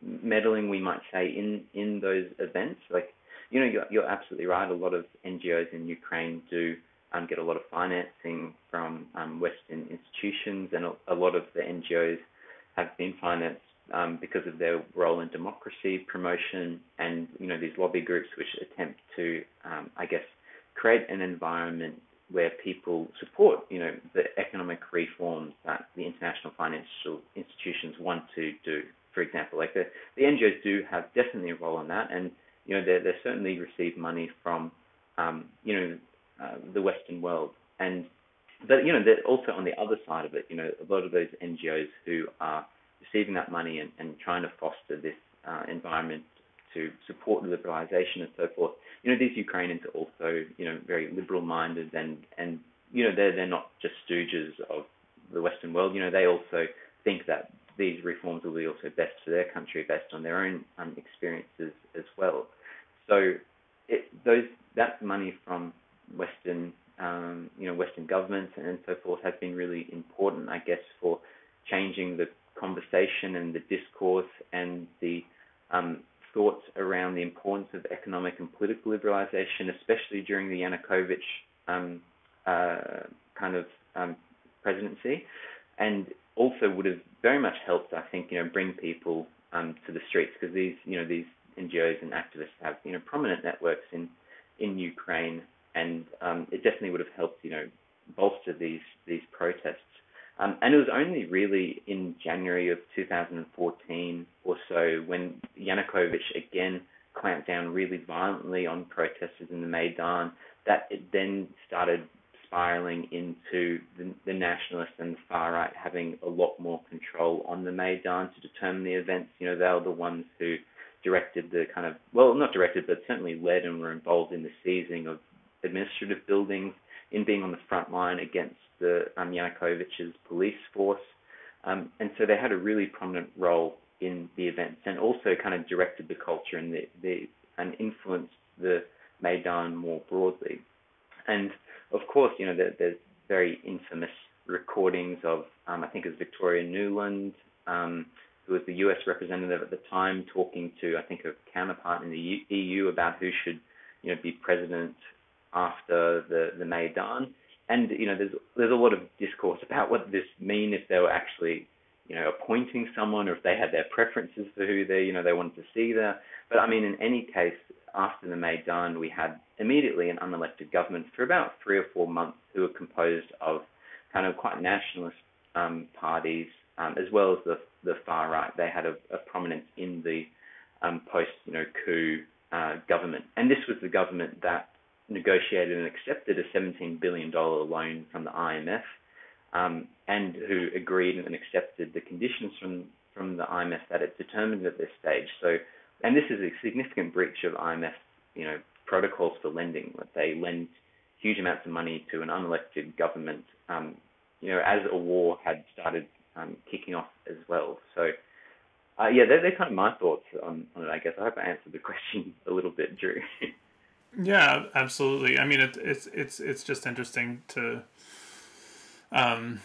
meddling, we might say, in those events, like, you're absolutely right. A lot of NGOs in Ukraine do get a lot of financing from Western institutions, and a lot of the NGOs have been financed because of their role in democracy promotion, and these lobby groups which attempt to, I guess, create an environment where people support, the economic reforms that the international financial institutions want to do. For example, like the NGOs do have definitely a role in that, and they certainly receive money from the Western world, but they're also on the other side of it. A lot of those NGOs who are receiving that money and trying to foster this environment to support liberalization and so forth. These Ukrainians are also very liberal-minded, and they're not just stooges of the Western world. They also think that these reforms will be also best for their country based on their own experiences as well. So that money from Western Western governments and so forth has been really important, I guess, for changing the conversation and the discourse and the thoughts around the importance of economic and political liberalization, especially during the Yanukovych presidency, and also would have very much helped, I think, bring people to the streets, because these NGOs and activists have prominent networks in Ukraine, and it definitely would have helped bolster these protests. And it was only really in January of 2014 or so when Yanukovych again clamped down really violently on protesters in the Maidan that it then started spiraling into the nationalists and the far right having a lot more control on the Maidan to determine the events. They were the ones who directed the not directed, but certainly led and were involved in the seizing of administrative buildings, in being on the front line against the Yanukovych's police force. And so they had a really prominent role in the events, and also kind of directed the culture and and influenced the Maidan more broadly. And of course, there's very infamous recordings of, I think it was Victoria Nuland, who was the US representative at the time, talking to, I think, a counterpart in the EU about who should, be president after the Maidan. And there's a lot of discourse about what this mean if they were actually appointing someone, or if they had their preferences for who they wanted to see there. But in any case, after the Maidan, we had immediately an unelected government for about 3 or 4 months, who were composed of kind of quite nationalist parties, as well as the far right. They had a prominence in the post-coup government, and this was the government that negotiated and accepted a $17 billion loan from the IMF, and who agreed and accepted the conditions from the IMF that it determined at this stage. So, and this is a significant breach of IMF, protocols for lending. That they lend huge amounts of money to an unelected government, as a war had started kicking off as well. So, they're kind of my thoughts on it, I guess. I hope I answered the question a little bit, Drew. Yeah, absolutely. It's just interesting to. I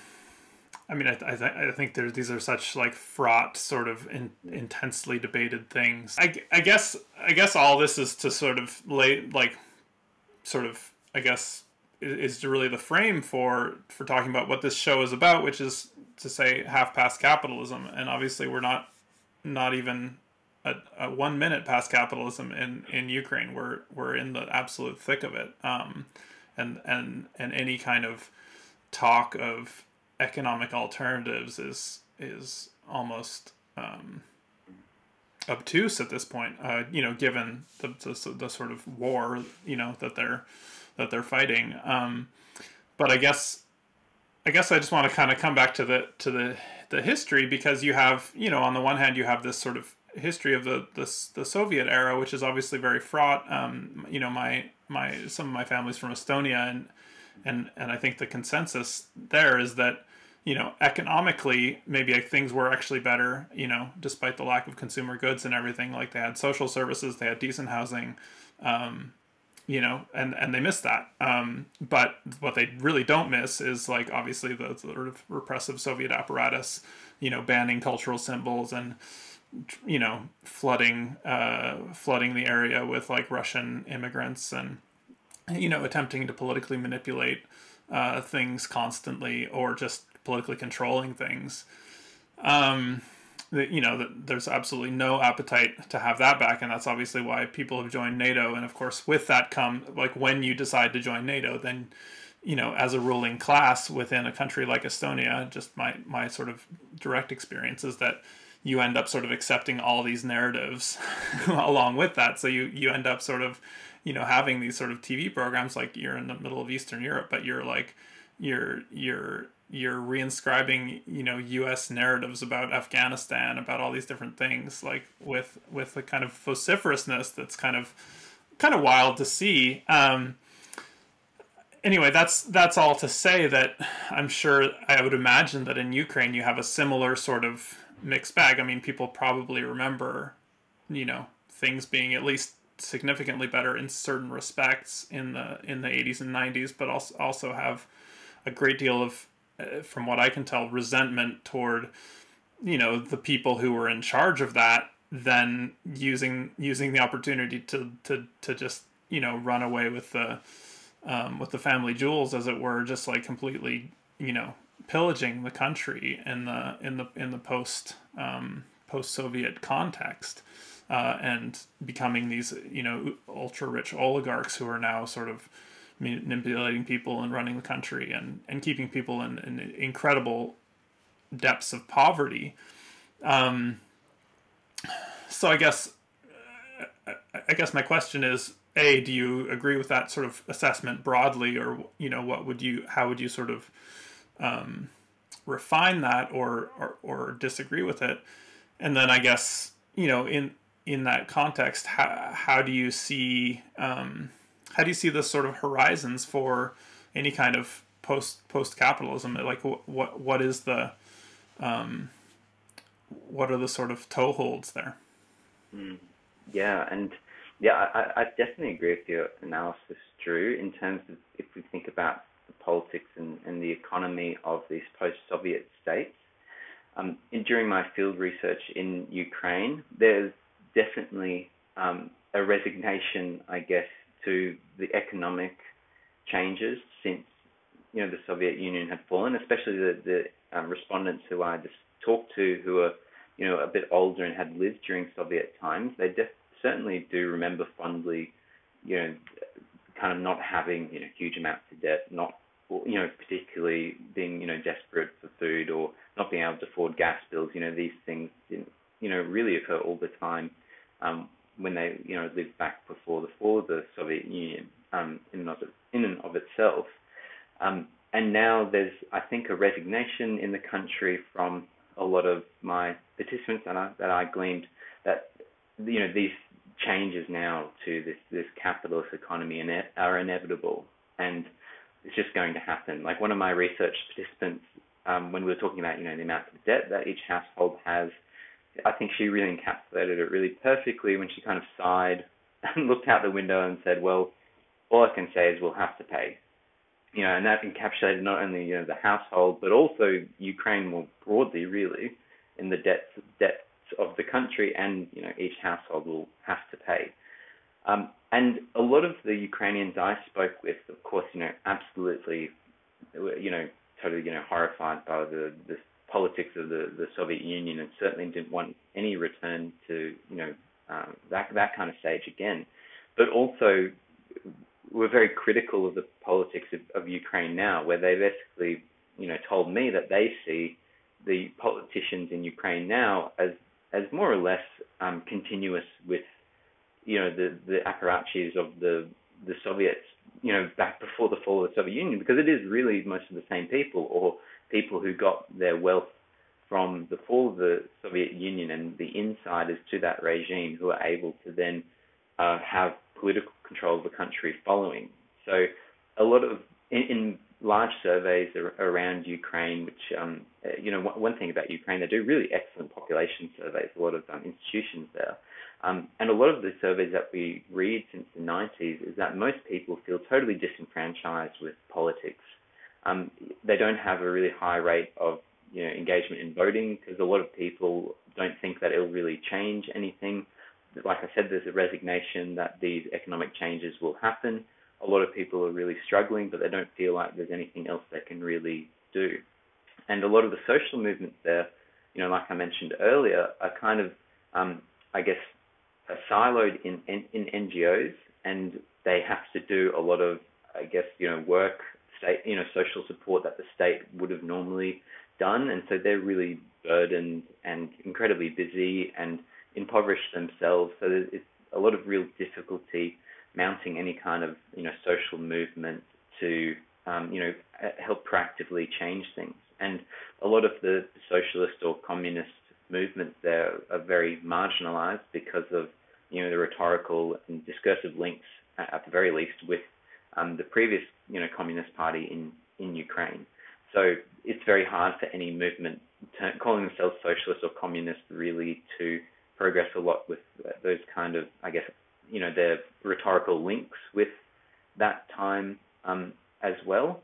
think these are such fraught, sort of intensely debated things. I guess all this is to sort of is really the frame for talking about what this show is about, which is to say half past capitalism, and obviously we're not even a 1 minute past capitalism in Ukraine. We're in the absolute thick of it, and any kind of talk of economic alternatives is almost obtuse at this point. Given the sort of war that they're fighting. But I guess I just want to kind of come back to the history, because you have, on the one hand you have this sort of history of the Soviet era, which is obviously very fraught. Some of my family's from Estonia, and I think the consensus there is that economically, maybe things were actually better, despite the lack of consumer goods and everything. Like they had social services, they had decent housing, and they missed that. But what they really don't miss is like obviously the sort of repressive Soviet apparatus, banning cultural symbols and flooding the area with like Russian immigrants and attempting to politically manipulate things constantly or just politically controlling things. There's absolutely no appetite to have that back, and that's obviously why people have joined NATO. And of course, with that come, like when you decide to join NATO, then as a ruling class within a country like Estonia, just my sort of direct experience is that you end up sort of accepting all these narratives along with that. So you end up sort of having these sort of TV programs like you're in the middle of Eastern Europe, but you're reinscribing U.S. narratives about Afghanistan, about all these different things, like with a kind of vociferousness that's kind of wild to see. Anyway, that's all to say that I'm sure, I would imagine that in Ukraine you have a similar sort of mixed bag. I mean, people probably remember things being at least significantly better in certain respects in the 80s and 90s, but also have a great deal of, from what I can tell, resentment toward the people who were in charge of that, then using the opportunity to just run away with the family jewels, as it were, just like completely pillaging the country in the post-Soviet context, and becoming these ultra rich oligarchs who are now sort of manipulating people and running the country and keeping people in incredible depths of poverty. So I guess my question is, A, do you agree with that sort of assessment broadly, or how would you sort of refine that or disagree with it? And then I guess in that context, how do you see the sort of horizons for any kind of post capitalism? Like what is the what are the sort of toeholds there? Yeah, and I definitely agree with your analysis, Drew, in terms of if we think about the politics and the economy of these post-Soviet states. During my field research in Ukraine, there's definitely a resignation, I guess, to the economic changes since the Soviet Union had fallen, especially the respondents who I just talked to, who are a bit older and had lived during Soviet times. They certainly do remember fondly, kind of not having huge amounts of debt, not particularly being desperate for food or not being able to afford gas bills. These things didn't really occur all the time when they lived back before the fall of the Soviet Union in and of itself. And now there's, I think, a resignation in the country from a lot of my participants that I gleaned that these changes now to this capitalist economy are inevitable, and it's just going to happen. Like one of my research participants, when we were talking about the amount of debt that each household has, I think she really encapsulated it really perfectly when she kind of sighed and looked out the window and said, "Well, all I can say is we'll have to pay." And that encapsulated not only the household, but also Ukraine more broadly, really, in the debts of the country, and each household will have to pay. And a lot of the Ukrainians I spoke with, of course, absolutely, totally, horrified by the politics of the Soviet Union, and certainly didn't want any return to that kind of stage again, but also were very critical of the politics of Ukraine now, where they basically, told me that they see the politicians in Ukraine now as more or less continuous with, the apparatchiks of the Soviets, back before the fall of the Soviet Union, because it is really most of the same people, or people who got their wealth from the fall of the Soviet Union and the insiders to that regime, who are able to then have political control of the country following. So a lot of, in large surveys around Ukraine, which, one thing about Ukraine, they do really excellent population surveys, a lot of institutions there. And a lot of the surveys that we read since the 90s is that most people feel totally disenfranchised with politics. They don't have a really high rate of engagement in voting because a lot of people don't think that it'll really change anything. Like I said, there's a resignation that these economic changes will happen. A lot of people are really struggling, but they don't feel like there's anything else they can really do. And a lot of the social movements there, like I mentioned earlier, are kind of, siloed in NGOs, and they have to do a lot of, work, state, social support that the state would have normally done. And so they're really burdened and incredibly busy and impoverished themselves. So it's a lot of real difficulty mounting any kind of, social movement to, help proactively change things. And a lot of the socialist or communist movements there are very marginalized because of, the rhetorical and discursive links, at the very least, with the previous, communist party in Ukraine. So it's very hard for any movement calling themselves socialist or communist really to progress a lot with those kind of, their rhetorical links with that time as well.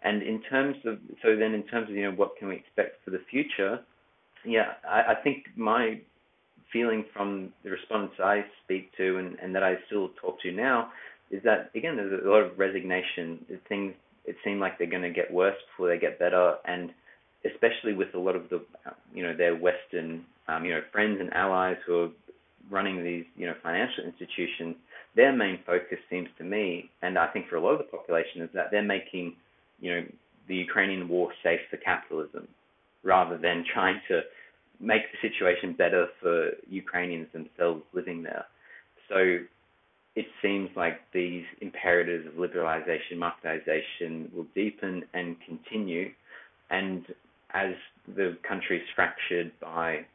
And in terms of, what can we expect for the future? Yeah, I think my feeling from the respondents I speak to and that I still talk to now is that, again, there's a lot of resignation. It seems like they're going to get worse before they get better, and especially with a lot of the, their Western, friends and allies who are running these, financial institutions, their main focus seems to me, and I think for a lot of the population, is that they're making, the Ukrainian war safe for capitalism, rather than trying to make the situation better for Ukrainians themselves living there. So it seems like these imperatives of liberalization, marketization will deepen and continue. And as the country is fractured by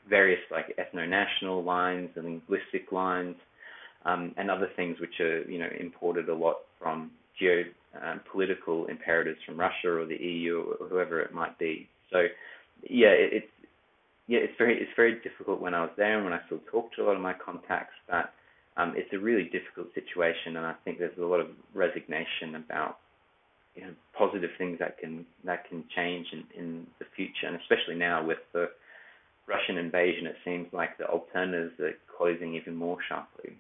various ethno-national lines and linguistic lines, and other things which are imported a lot from geopolitical imperatives from Russia or the EU or whoever it might be. So it's very difficult when I was there, and when I still talk to a lot of my contacts, that it's a really difficult situation, and I think there's a lot of resignation about positive things that can change in the future, and especially now with the Russian invasion, it seems like the alternatives are closing even more sharply.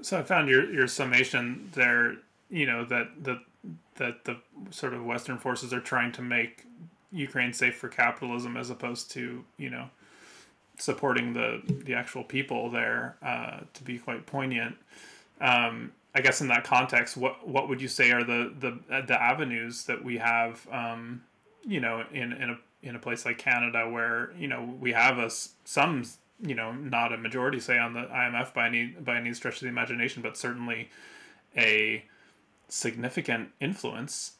So I found your summation there, that the sort of Western forces are trying to make Ukraine safe for capitalism as opposed to, supporting the actual people there, to be quite poignant. I guess in that context, what would you say are the avenues that we have, in a place like Canada where, we have some not a majority say on the IMF by any stretch of the imagination, but certainly a significant influence.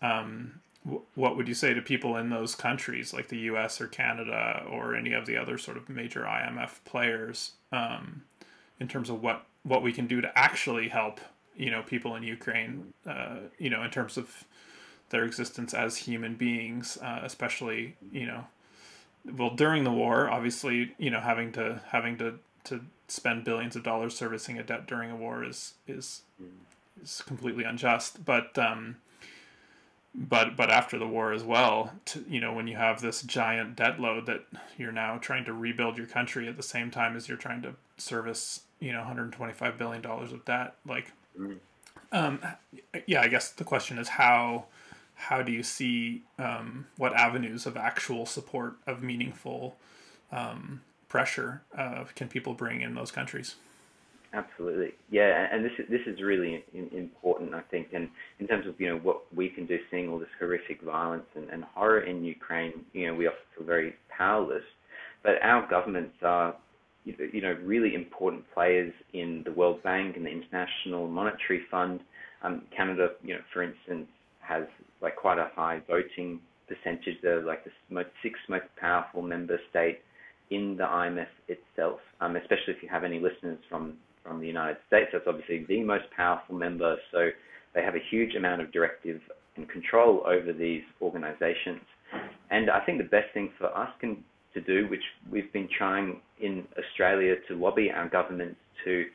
What would you say to people in those countries like the US or Canada or any of the other sort of major IMF players, in terms of what we can do to actually help, people in Ukraine, in terms of their existence as human beings, especially, during the war, obviously, having to spend billions of dollars servicing a debt during a war is completely unjust. But after the war as well, when you have this giant debt load that you're now trying to rebuild your country at the same time as you're trying to service, $125 billion of debt, I guess the question is how do you see what avenues of actual support, of meaningful pressure can people bring in those countries? Absolutely, yeah, and this is really important, I think, and in terms of what we can do, seeing all this horrific violence and horror in Ukraine, we often feel very powerless, but our governments are really important players in the World Bank and the International Monetary Fund. Canada, for instance, has quite a high voting percentage. They're the sixth most powerful member state in the IMF itself, especially if you have any listeners from from the United States. That's obviously the most powerful member, so they have a huge amount of directive and control over these organizations. And I think the best thing for us to do, which we've been trying in Australia to lobby our governments to,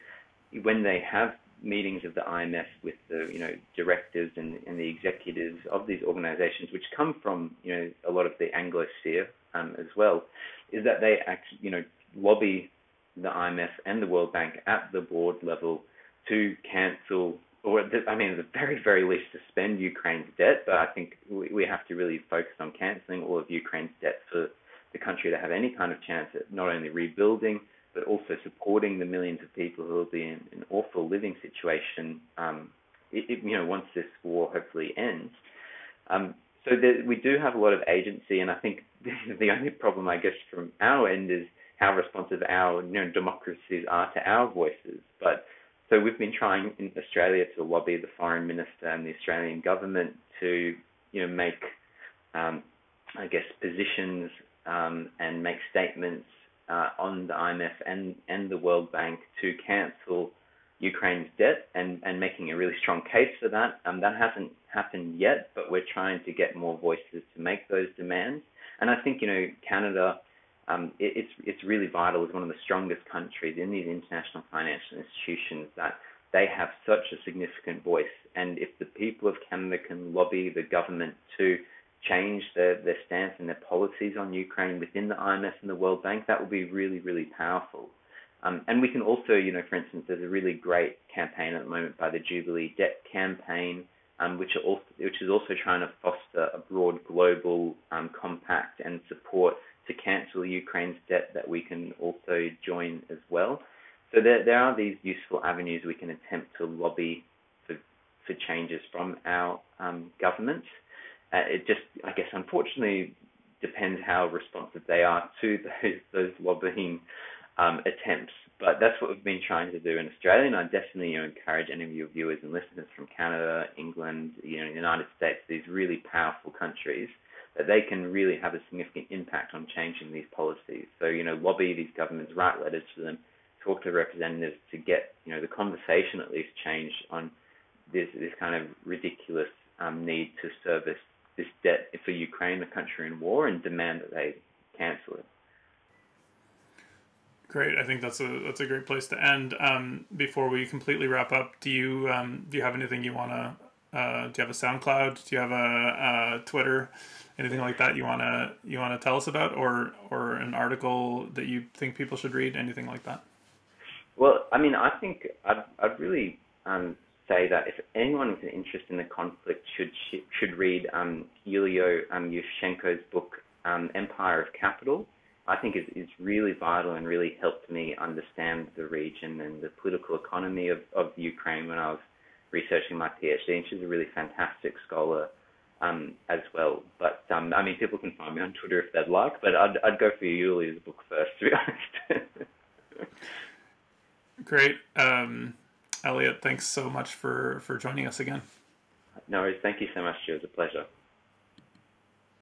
when they have meetings of the IMF with the directors and the executives of these organizations, which come from a lot of the Anglo-sphere as well, is that they actually lobby the IMF and the World Bank at the board level to cancel, or at the very, very least suspend Ukraine's debt. But I think we have to really focus on cancelling all of Ukraine's debt for the country to have any kind of chance at not only rebuilding, but also supporting the millions of people who will be in an awful living situation once this war hopefully ends. So we do have a lot of agency, and I think the only problem, I guess, from our end is how responsive our democracies are to our voices. But so we've been trying in Australia to lobby the Foreign Minister and the Australian government to make positions and make statements on the IMF and the World Bank to cancel Ukraine's debt, and making a really strong case for that. That hasn't happened yet, but we're trying to get more voices to make those demands. And I think Canada, it's really vital as one of the strongest countries in these international financial institutions that they have such a significant voice. And if the people of Canada can lobby the government to change their stance and their policies on Ukraine within the IMF and the World Bank, that will be really, really powerful. And we can also, for instance, there's a really great campaign at the moment by the Jubilee Debt Campaign, which is also trying to foster a broad global compact and support to cancel Ukraine's debt that we can also join as well. So there are these useful avenues we can attempt to lobby for changes from our governments. It just, I guess, unfortunately depends how responsive they are to those lobbying attempts. But that's what we've been trying to do in Australia, and I definitely encourage any of your viewers and listeners from Canada, England, the United States, these really powerful countries, that they can really have a significant impact on changing these policies. So, lobby these governments, write letters to them, talk to representatives to get, the conversation at least changed on this kind of ridiculous need to service this debt for Ukraine, a country in war, and demand that they cancel it. Great. I think that's a great place to end. Before we completely wrap up, do you have anything you want to? Do you have a SoundCloud? Do you have a Twitter? Anything like that you want to tell us about, or an article that you think people should read? Anything like that? Well, I think I'd really say that if anyone with an interest in the conflict should read Yulia Yurchenko's book Empire of Capital. I think is really vital and really helped me understand the region and the political economy of Ukraine when I was researching my PhD. And she's a really fantastic scholar as well. But people can find me on Twitter if they'd like. But I'd go for Yulia's book first, to be honest. Great. Elliot, thanks so much for joining us again. No worries. Thank you so much. It was a pleasure.